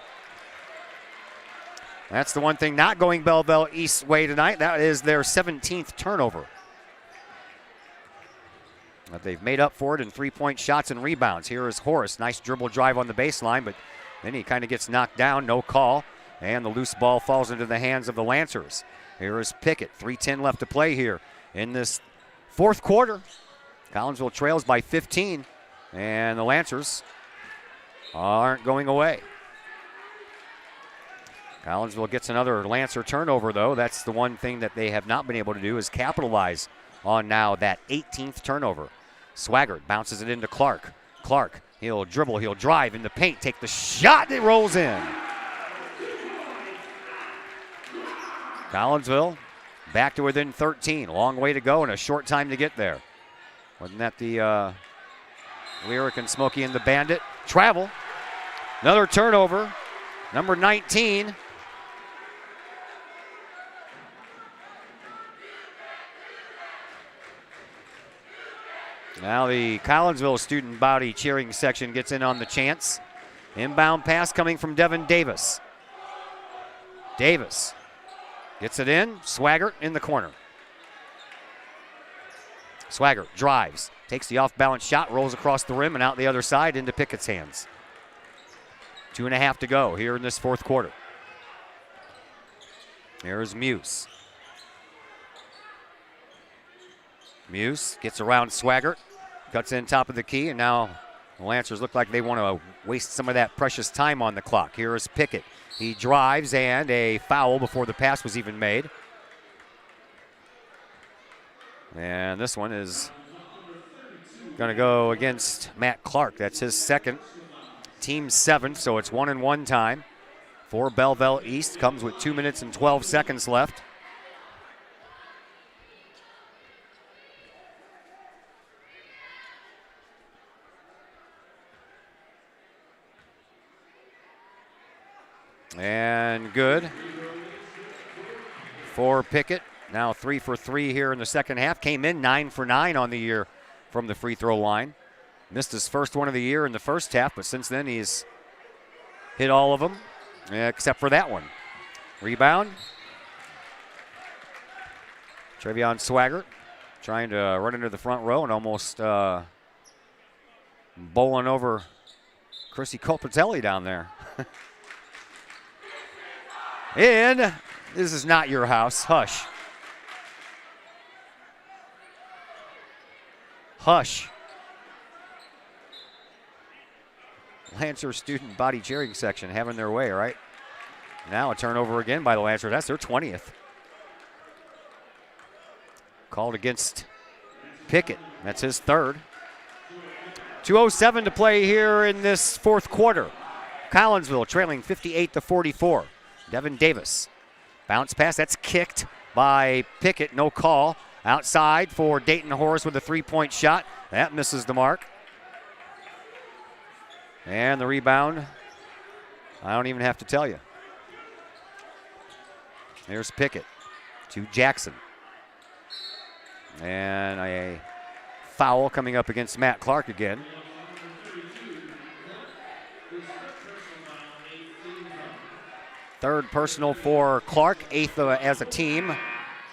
That's the one thing not going Belleville East's way tonight. That is their 17th turnover. But they've made up for it in three-point shots and rebounds. Here is Horace. Nice dribble drive on the baseline, but then he kind of gets knocked down. No call. And the loose ball falls into the hands of the Lancers. Here is Pickett. 3:10 left to play here in this fourth quarter. Collinsville trails by 15, and the Lancers aren't going away. Collinsville gets another Lancer turnover, though. That's the one thing that they have not been able to do is capitalize on now that 18th turnover. Swaggart bounces it into Clark. Clark, he'll dribble, he'll drive in the paint, take the shot, and it rolls in. Collinsville back to within 13. Long way to go and a short time to get there. Wasn't that the Lyric and Smokey and the Bandit? Travel. Another turnover. Number 19. Now the Collinsville student body cheering section gets in on the chants. Inbound pass coming from Devin Davis. Davis gets it in. Swaggart in the corner. Swaggart drives, takes the off-balance shot, rolls across the rim and out the other side into Pickett's hands. 2.5 to go here in this fourth quarter. Here's Muse. Muse gets around Swaggart, cuts in top of the key, and now the Lancers look like they want to waste some of that precious time on the clock. Here is Pickett. He drives, and a foul before the pass was even made. And this one is going to go against Matt Clark. That's his second. Team 7, so it's 1-and-1 time for Belleville East. Comes with 2 minutes and 12 seconds left. And good for Pickett. Now 3 for 3 here in the second half. Came in 9 for 9 on the year from the free throw line. Missed his first one of the year in the first half, but since then he's hit all of them except for that one. Rebound. Trevion Swaggart trying to run into the front row and almost bowling over Chrissy Colpatelli down there. And this is not your house. Hush. Hush. Lancer student body cheering section having their way, right? Now a turnover again by the Lancers. That's their 20th. Called against Pickett. That's his third. 2:07 to play here in this fourth quarter. Collinsville trailing 58-44. Devin Davis. Bounce pass. That's kicked by Pickett. No call. Outside for Dayton Horace with a three-point shot. That misses the mark. And the rebound, I don't even have to tell you. There's Pickett to Jackson. And a foul coming up against Matt Clark again. Third personal for Clark, eighth as a team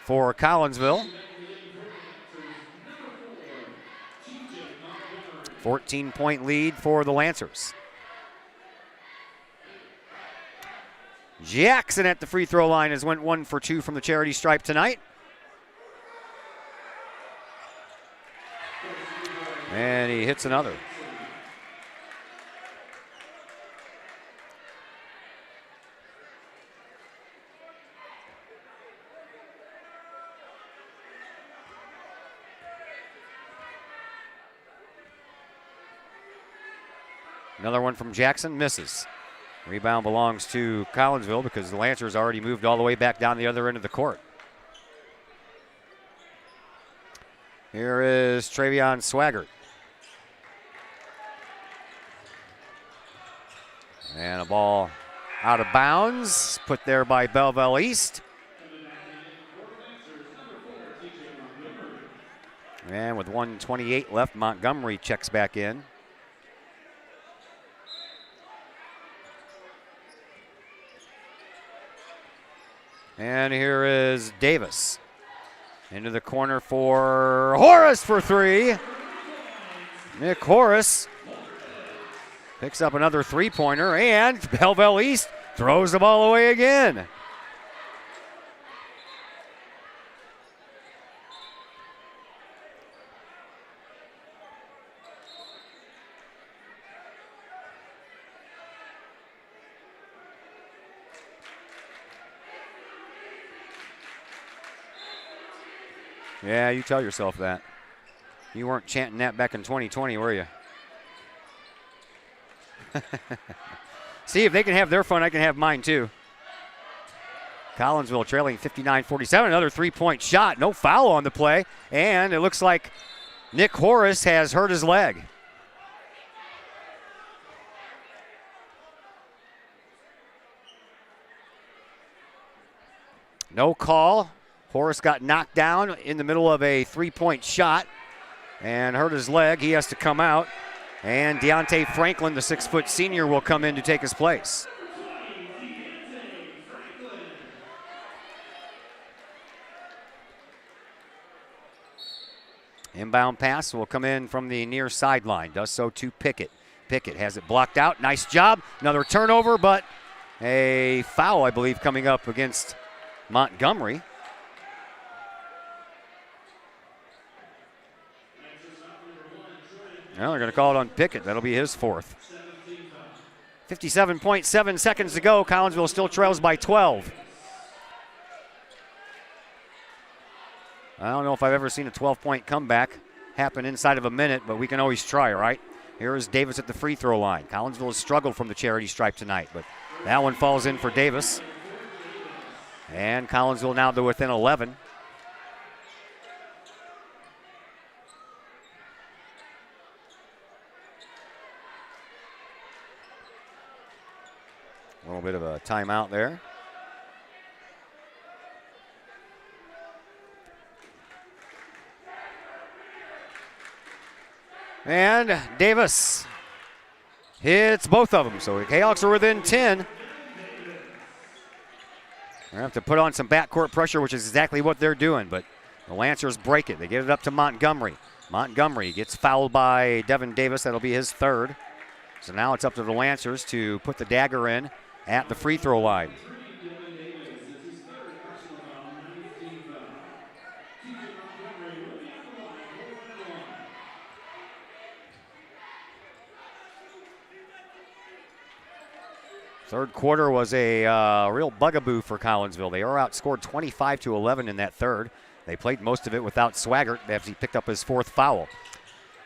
for Collinsville. 14-point lead for the Lancers. Jackson at the free throw line has went 1 for 2 from the charity stripe tonight. And he hits another. Another one from Jackson, misses. Rebound belongs to Collinsville because the Lancers already moved all the way back down the other end of the court. Here is Travion Swaggart. And a ball out of bounds, put there by Belleville East. And with 1:28 left, Montgomery checks back in. And here is Davis. Into the corner for Horace for three. Nick Horace picks up another three-pointer, and Belleville East throws the ball away again. Yeah, you tell yourself that. You weren't chanting that back in 2020, were you? See, if they can have their fun, I can have mine too. Collinsville trailing 59-47. Another three-point shot. No foul on the play. And it looks like Nick Horace has hurt his leg. No call. Horace got knocked down in the middle of a three-point shot and hurt his leg. He has to come out. And Deontay Franklin, the 6-foot senior, will come in to take his place. Inbound pass will come in from the near sideline. Does so to Pickett. Pickett has it blocked out. Nice job. Another turnover, but a foul, I believe, coming up against Montgomery. Well, they're going to call it on Pickett. That'll be his fourth. 57.7 seconds to go. Collinsville still trails by 12. I don't know if I've ever seen a 12-point comeback happen inside of a minute, but we can always try, right? Here is Davis at the free throw line. Collinsville has struggled from the charity stripe tonight, but that one falls in for Davis. And Collinsville now to within 11. A little bit of a timeout there. And Davis hits both of them. So the Kahawks are within 10. They're going to have to put on some backcourt pressure, which is exactly what they're doing. But the Lancers break it. They get it up to Montgomery. Montgomery gets fouled by Devin Davis. That'll be his third. So now it's up to the Lancers to put the dagger in at the free throw line. Third quarter was a real bugaboo for Collinsville. They were outscored 25-11 in that third. They played most of it without Swaggart as he picked up his fourth foul.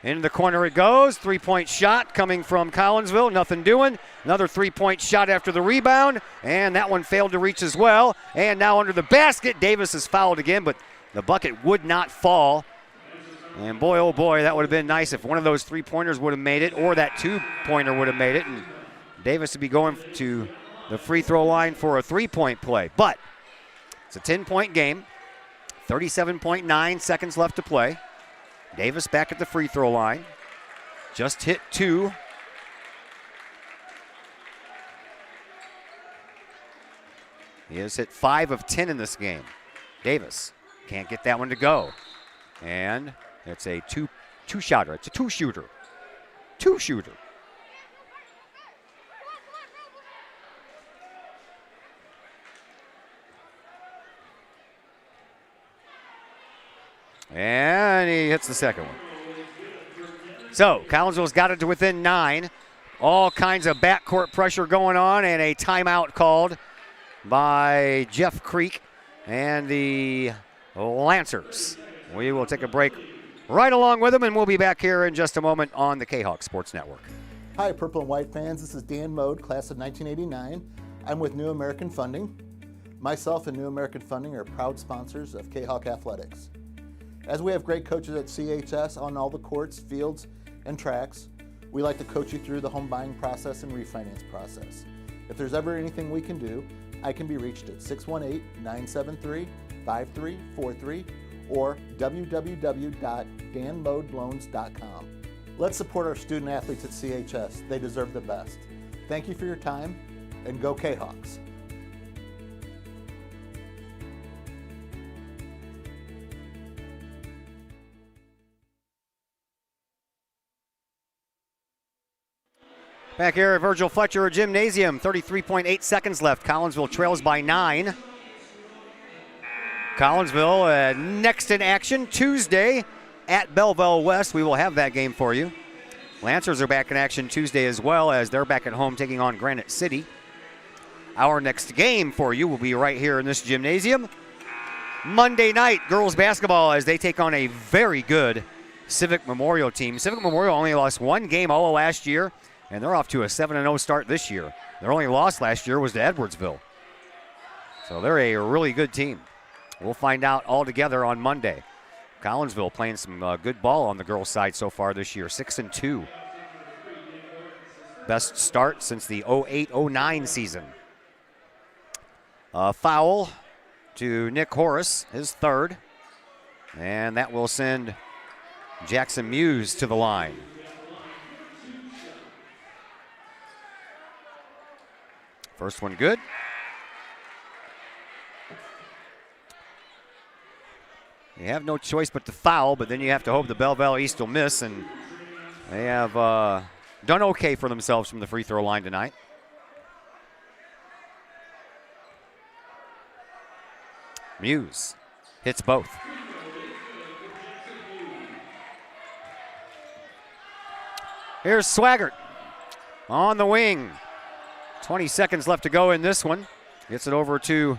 Into the corner it goes. Three-point shot coming from Collinsville. Nothing doing. Another three-point shot after the rebound. And that one failed to reach as well. And now under the basket, Davis is fouled again, but the bucket would not fall. And boy, oh boy, that would have been nice if one of those three-pointers would have made it, or that two-pointer would have made it, and Davis would be going to the free throw line for a three-point play. But it's a 10-point game, 37.9 seconds left to play. Davis back at the free throw line. Just hit 2. He has hit 5 of 10 in this game. Davis can't get that one to go. And it's a two-shooter. It's a two-shooter. Two-shooter. And he hits the second one. So Collinsville's got it to within 9. All kinds of backcourt pressure going on, and a timeout called by Jeff Creek and the Lancers. We will take a break right along with them, and we'll be back here in just a moment on the Kahok Sports Network. Hi, Purple and White fans. This is Dan Mode, class of 1989. I'm with New American Funding. Myself and New American Funding are proud sponsors of Kahok Athletics. As we have great coaches at CHS on all the courts, fields, and tracks, we like to coach you through the home buying process and refinance process. If there's ever anything we can do, I can be reached at 618-973-5343 or www.danmodeloans.com. Let's support our student athletes at CHS. They deserve the best. Thank you for your time, and go Kahawks. Back here at Virgil Fletcher Gymnasium, 33.8 seconds left. Collinsville trails by 9. Collinsville next in action Tuesday at Belleville West. We will have that game for you. Lancers are back in action Tuesday as well, as they're back at home taking on Granite City. Our next game for you will be right here in this gymnasium. Monday night, girls basketball, as they take on a very good Civic Memorial team. Civic Memorial only lost one game all of last year, and they're off to a 7-0 start this year. Their only loss last year was to Edwardsville. So they're a really good team. We'll find out all together on Monday. Collinsville playing some good ball on the girls' side so far this year, 6-2. Best start since the 08-09 season. Foul to Nick Horace, his third. And that will send Jackson Muse to the line. First one good. You have no choice but to foul, but then you have to hope the Belleville East will miss, and they have done okay for themselves from the free throw line tonight. Muse hits both. Here's Swaggart on the wing. 20 seconds left to go in this one. Gets it over to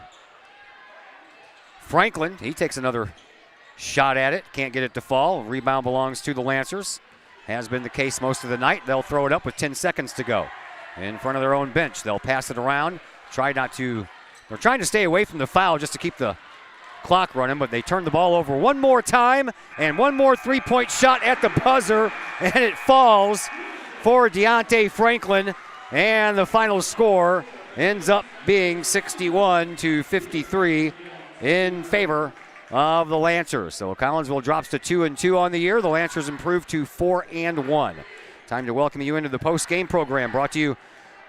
Franklin. He takes another shot at it. Can't get it to fall. Rebound belongs to the Lancers. Has been the case most of the night. They'll throw it up with 10 seconds to go. In front of their own bench. They'll pass it around. They're trying to stay away from the foul just to keep the clock running, but they turn the ball over one more time, and one more three-point shot at the buzzer, and it falls for Deontay Franklin. And the final score ends up being 61-53 in favor of the Lancers. So Collinsville drops to 2-2 on the year. The Lancers improve to 4-1. Time to welcome you into the post-game program, brought to you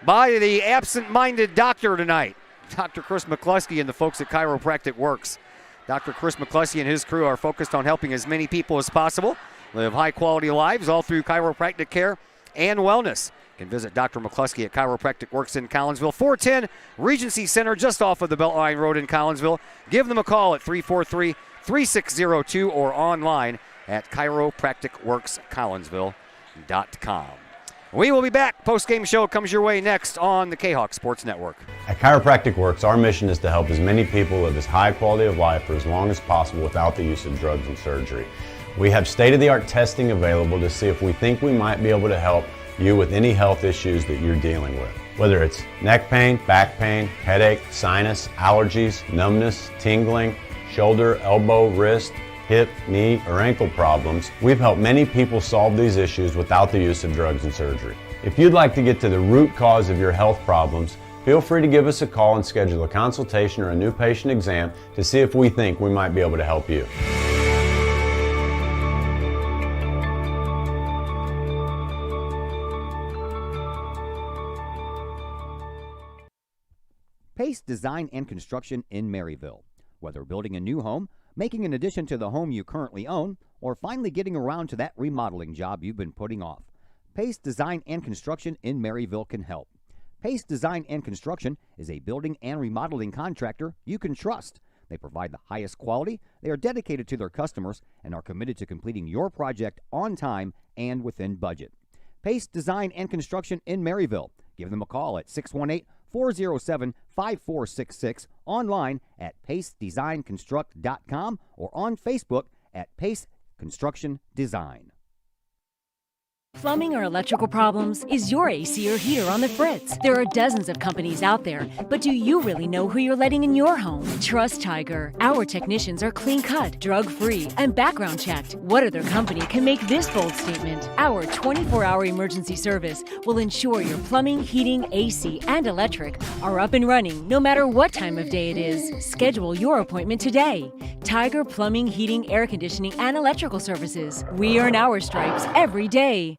by the absent-minded doctor tonight, Dr. Chris McCluskey and the folks at Chiropractic Works. Dr. Chris McCluskey and his crew are focused on helping as many people as possible live high-quality lives, all through chiropractic care and wellness. You can visit Dr. McCluskey at Chiropractic Works in Collinsville, 410 Regency Center, just off of the Beltline Road in Collinsville. Give them a call at 343-3602 or online at chiropracticworkscollinsville.com. We will be back. Post-game show comes your way next on the Kahok Sports Network. At Chiropractic Works, our mission is to help as many people live as high quality of life for as long as possible without the use of drugs and surgery. We have state-of-the-art testing available to see if we think we might be able to help you with any health issues that you're dealing with. Whether it's neck pain, back pain, headache, sinus, allergies, numbness, tingling, shoulder, elbow, wrist, hip, knee, or ankle problems, we've helped many people solve these issues without the use of drugs and surgery. If you'd like to get to the root cause of your health problems, feel free to give us a call and schedule a consultation or a new patient exam to see if we think we might be able to help you. Pace Design and Construction in Maryville. Whether building a new home, making an addition to the home you currently own, or finally getting around to that remodeling job you've been putting off, Pace Design and Construction in Maryville can help. Pace Design and Construction is a building and remodeling contractor you can trust. They provide the highest quality, they are dedicated to their customers, and are committed to completing your project on time and within budget. Pace Design and Construction in Maryville. Give them a call at 618-407-5466, online at pacedesignconstruct.com, or on Facebook at Pace Construction Design. Plumbing or electrical problems? Is your AC or heater on the fritz? There are dozens of companies out there, but do you really know who you're letting in your home? Trust Tiger. Our technicians are clean-cut, drug-free, and background-checked. What other company can make this bold statement? Our 24-hour emergency service will ensure your plumbing, heating, AC, and electric are up and running no matter what time of day it is. Schedule your appointment today. Tiger Plumbing, Heating, Air Conditioning, and Electrical Services. We earn our stripes every day.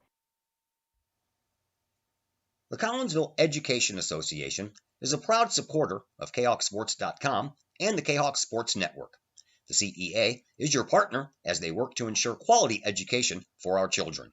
The Collinsville Education Association is a proud supporter of KahokSports.com and the Kahok Sports Network. The CEA is your partner as they work to ensure quality education for our children.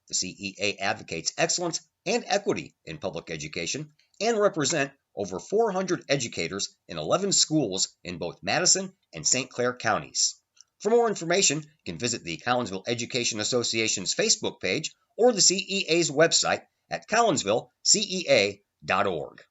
The CEA advocates excellence and equity in public education and represent over 400 educators in 11 schools in both Madison and St. Clair counties. For more information, you can visit the Collinsville Education Association's Facebook page or the CEA's website at collinsvillecea.org.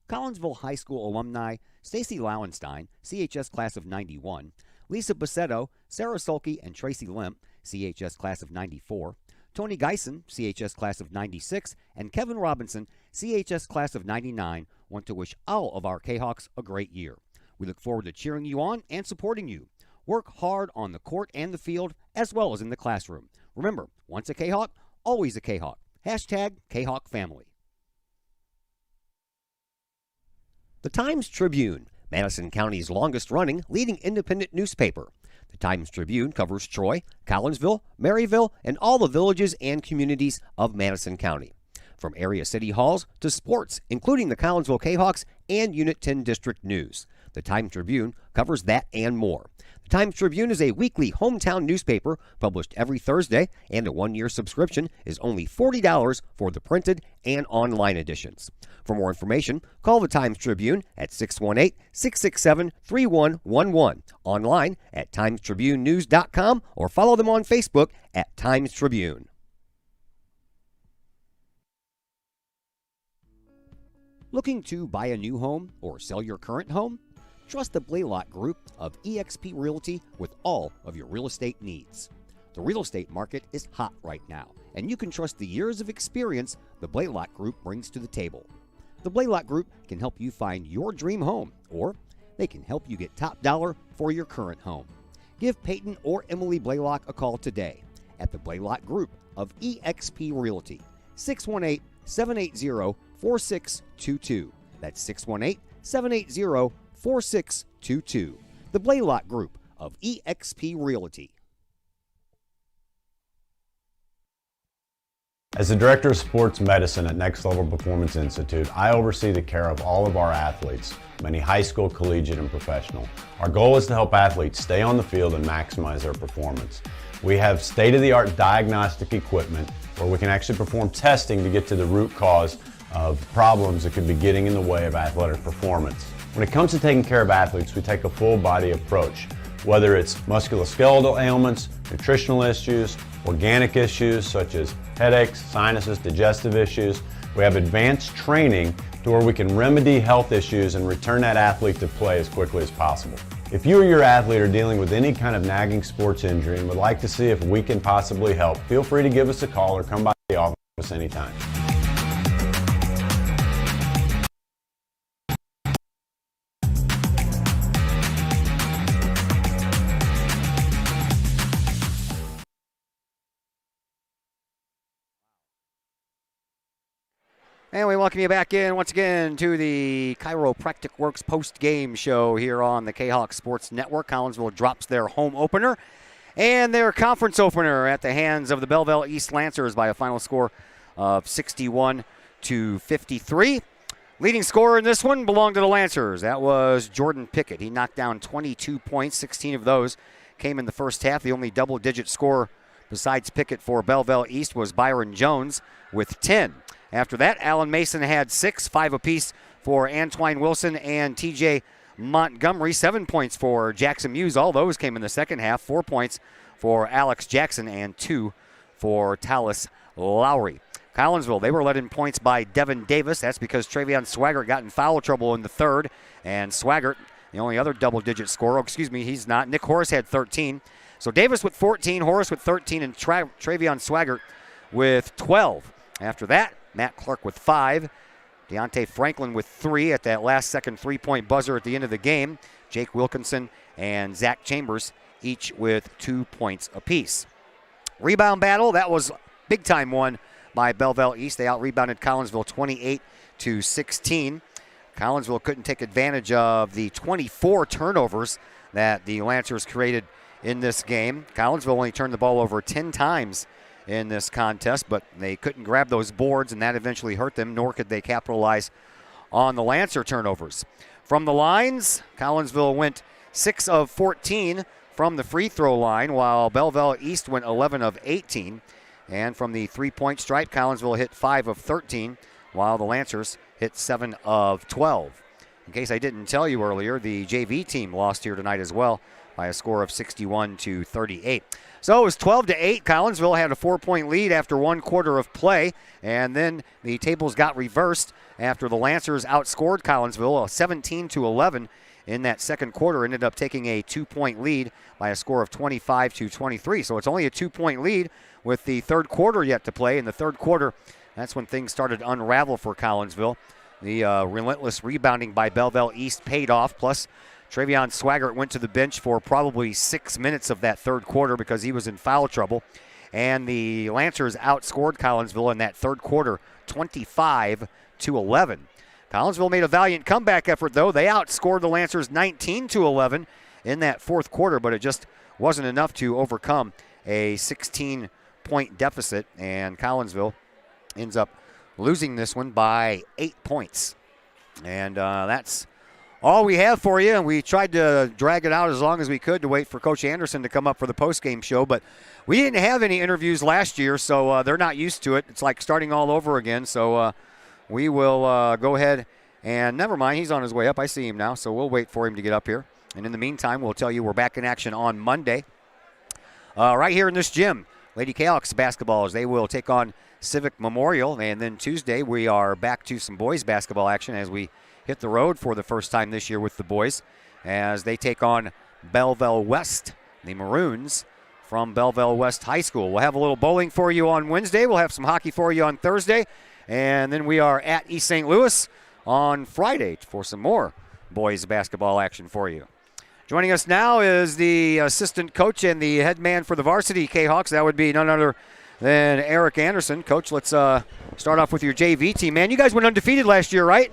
Collinsville High School alumni Stacy Lauenstein, CHS class of 91, Lisa Bassetto, Sarah Sulke, and Tracy Limp, CHS class of 94, Tony Geisen, CHS class of 96, and Kevin Robinson, CHS class of 99, want to wish all of our Kahawks a great year. We look forward to cheering you on and supporting you. Work hard on the court and the field, as well as in the classroom. Remember, once a Kahawk, always a Kahawk. Hashtag Kahawk Family. The Times-Tribune, Madison County's longest-running leading independent newspaper. The Times-Tribune covers Troy, Collinsville, Maryville, and all the villages and communities of Madison County. From area city halls to sports, including the Collinsville Kahawks and Unit 10 District News. The Times-Tribune covers that and more. The Times-Tribune is a weekly hometown newspaper published every Thursday, and a one-year subscription is only $40 for the printed and online editions. For more information, call the Times-Tribune at 618-667-3111, online at timestribunenews.com, or follow them on Facebook at Times-Tribune. Looking to buy a new home or sell your current home? Trust the Blaylock Group of eXp Realty with all of your real estate needs. The real estate market is hot right now, and you can trust the years of experience the Blaylock Group brings to the table. The Blaylock Group can help you find your dream home, or they can help you get top dollar for your current home. Give Peyton or Emily Blaylock a call today at the Blaylock Group of eXp Realty, 618-780-4622. That's 618-780-4622. The Blaylock Group of eXp Realty. As the Director of Sports Medicine at Next Level Performance Institute, I oversee the care of all of our athletes, many high school, collegiate, and professional. Our goal is to help athletes stay on the field and maximize their performance. We have state-of-the-art diagnostic equipment where we can actually perform testing to get to the root cause of problems that could be getting in the way of athletic performance. When it comes to taking care of athletes, we take a full-body approach, whether it's musculoskeletal ailments, nutritional issues, organic issues such as headaches, sinuses, digestive issues. We have advanced training to where we can remedy health issues and return that athlete to play as quickly as possible. If you or your athlete are dealing with any kind of nagging sports injury and would like to see if we can possibly help, feel free to give us a call or come by the office anytime. And we welcome you back in once again to the Chiropractic Works post-game show here on the Kahok Sports Network. Collinsville drops their home opener and their conference opener at the hands of the Belleville East Lancers by a final score of 61-53. Leading scorer in this one belonged to the Lancers. That was Jordan Pickett. He knocked down 22 points. 16 of those came in the first half. The only double-digit scorer besides Pickett for Belleville East was Byron Jones with 10. After that, Alan Mason had 6, 5 apiece for Antwine Wilson and TJ Montgomery. 7 points for Jackson Muse. All those came in the second half. 4 points for Alex Jackson and 2 for Talis Lowry. Collinsville, they were led in points by Devin Davis. That's because Travion Swaggart got in foul trouble in the third. And Swaggart, the only other double-digit scorer, he's not. Nick Horace had 13. So Davis with 14, Horace with 13, and Travion Swaggart with 12. After that, Matt Clark with 5. Deontay Franklin with 3 at that last second three-point buzzer at the end of the game. Jake Wilkinson and Zach Chambers each with 2 points apiece. Rebound battle, that was big-time one by Belleville East. They out-rebounded Collinsville 28-16. Collinsville couldn't take advantage of the 24 turnovers that the Lancers created in this game. Collinsville only turned the ball over 10 times in this contest, but they couldn't grab those boards, and that eventually hurt them, nor could they capitalize on the Lancer turnovers. From the lines, Collinsville went 6 of 14 from the free throw line, while Belleville East went 11 of 18. And from the three-point stripe, Collinsville hit 5 of 13, while the Lancers hit 7 of 12. In case I didn't tell you earlier, the JV team lost here tonight as well by a score of 61-38. So it was 12-8. Collinsville had a 4-point lead after 1 quarter of play, and then the tables got reversed after the Lancers outscored Collinsville 17-11 in that second quarter. Ended up taking a 2-point lead by a score of 25-23. So it's only a 2-point lead with the third quarter yet to play. In the third quarter, that's when things started to unravel for Collinsville. The relentless rebounding by Belleville East paid off, plus Travion Swaggart went to the bench for probably 6 minutes of that third quarter because he was in foul trouble. And the Lancers outscored Collinsville in that third quarter 25-11. Collinsville made a valiant comeback effort, though. They outscored the Lancers 19-11 in that fourth quarter, but it just wasn't enough to overcome a 16-point deficit. And Collinsville ends up losing this one by 8 points. And that's all we have for you. We tried to drag it out as long as we could to wait for Coach Anderson to come up for the postgame show, but we didn't have any interviews last year, so they're not used to it. It's like starting all over again, so we will go ahead and never mind. He's on his way up. I see him now, so we'll wait for him to get up here. And in the meantime, we'll tell you we're back in action on Monday right here in this gym. Lady Kahawks basketball, as they will take on Civic Memorial, and then Tuesday we are back to some boys basketball action as we hit the road for the first time this year with the boys as they take on Belleville West, the Maroons from Belleville West High School. We'll have a little bowling for you on Wednesday. We'll have some hockey for you on Thursday. And then we are at East St. Louis on Friday for some more boys basketball action for you. Joining us now is the assistant coach and the head man for the varsity Kahawks. That would be none other than Eric Anderson. Coach, let's start off with your JV team. Man, you guys went undefeated last year, right?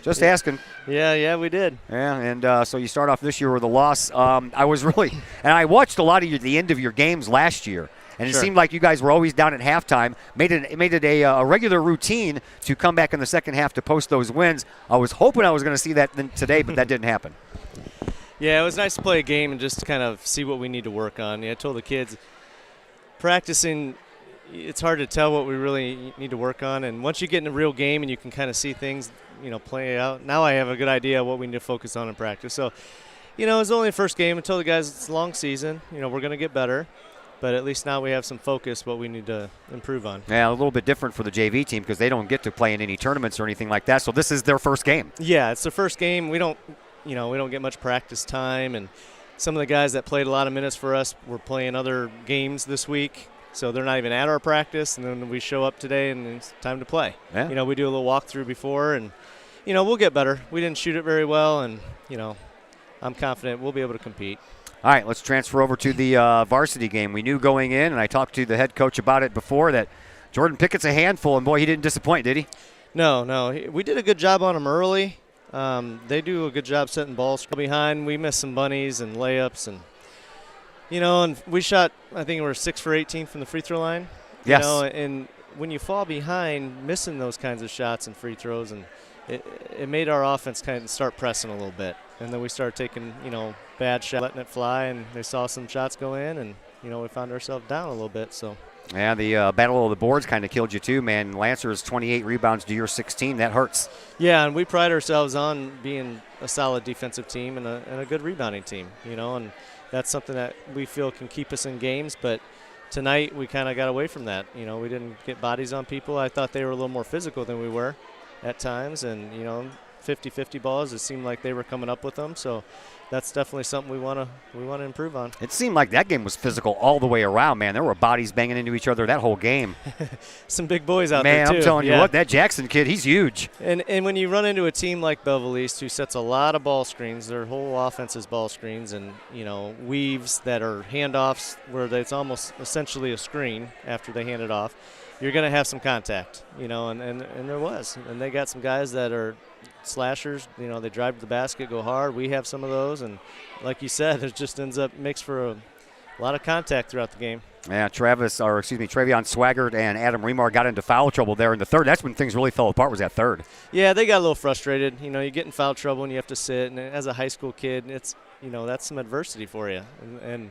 Just asking. Yeah, we did. Yeah, and so you start off this year with a loss. I watched a lot of the end of your games last year, and it seemed like you guys were always down at halftime. Made it a regular routine to come back in the second half to post those wins. I was hoping I was going to see that today, but that didn't happen. Yeah, it was nice to play a game and just kind of see what we need to work on. Yeah, I told the kids, practicing, it's hard to tell what we really need to work on. And once you get in a real game and you can kind of see things, play out, now I have a good idea what we need to focus on in practice. So, it was only the first game. I told the guys it's a long season. We're going to get better. But at least now we have some focus what we need to improve on. Yeah, a little bit different for the JV team because they don't get to play in any tournaments or anything like that. So this is their first game. Yeah, it's their first game. We don't get much practice time, and some of the guys that played a lot of minutes for us were playing other games this week, so they're not even at our practice, and then we show up today and it's time to play. Yeah. We do a little walkthrough before, and we'll get better. We didn't shoot it very well, and I'm confident we'll be able to compete. All right, let's transfer over to the varsity game. We knew going in, and I talked to the head coach about it before, that Jordan Pickett's a handful, and boy, he didn't disappoint, did he? No. We did a good job on him early. They do a good job setting balls behind. We missed some bunnies and layups, and and we shot. I think we were 6 for 18 from the free throw line. Yes. And when you fall behind, missing those kinds of shots and free throws, and it made our offense kind of start pressing a little bit. And then we started taking, bad shots, letting it fly, and they saw some shots go in, and, we found ourselves down a little bit. So. Yeah, the battle of the boards kind of killed you too, man. Lancer's 28 rebounds to your 16. That hurts. Yeah, and we pride ourselves on being a solid defensive team and a good rebounding team, and that's something that we feel can keep us in games. But tonight we kind of got away from that. We didn't get bodies on people. I thought they were a little more physical than we were at times, and 50-50 balls, it seemed like they were coming up with them. So that's definitely something we want to improve on. It seemed like that game was physical all the way around, man. There were bodies banging into each other that whole game. Some big boys out there, Man, too. I'm telling you what, that Jackson kid, he's huge. And when you run into a team like Belleville East who sets a lot of ball screens, their whole offense is ball screens and, weaves that are handoffs where it's almost essentially a screen after they hand it off, you're going to have some contact, and there was. And they got some guys that are slashers, they drive to the basket, go hard. We have some of those, and like you said, it just makes for a lot of contact throughout the game. Yeah, Travion Swaggart and Adam Remar got into foul trouble there in the third. That's when things really fell apart, was that third. Yeah, they got a little frustrated. You get in foul trouble and you have to sit, and as a high school kid, it's that's some adversity for you. And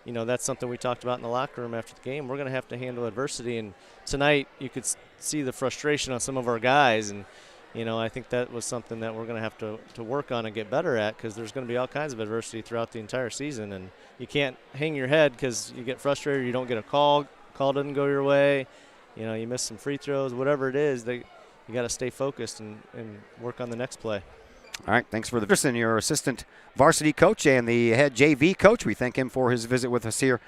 that's something we talked about in the locker room after the game. We're going to have to handle adversity, and tonight you could see the frustration on some of our guys, and I think that was something that we're going to have to work on and get better at, because there's going to be all kinds of adversity throughout the entire season, and you can't hang your head because you get frustrated, or you don't get a call doesn't go your way, you miss some free throws, whatever it is, you got to stay focused and work on the next play. All right, thanks for the person, your assistant varsity coach and the head JV coach. We thank him for his visit with us here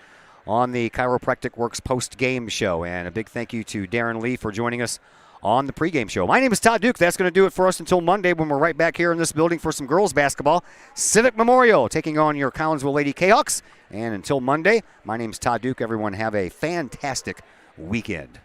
on the Chiropractic Works post-game show, and a big thank you to Darren Lee for joining us on the pregame show. My name is Todd Duke. That's going to do it for us until Monday, when we're right back here in this building for some girls basketball. Civic Memorial taking on your Collinsville Lady Kahawks. And until Monday, my name is Todd Duke. Everyone have a fantastic weekend.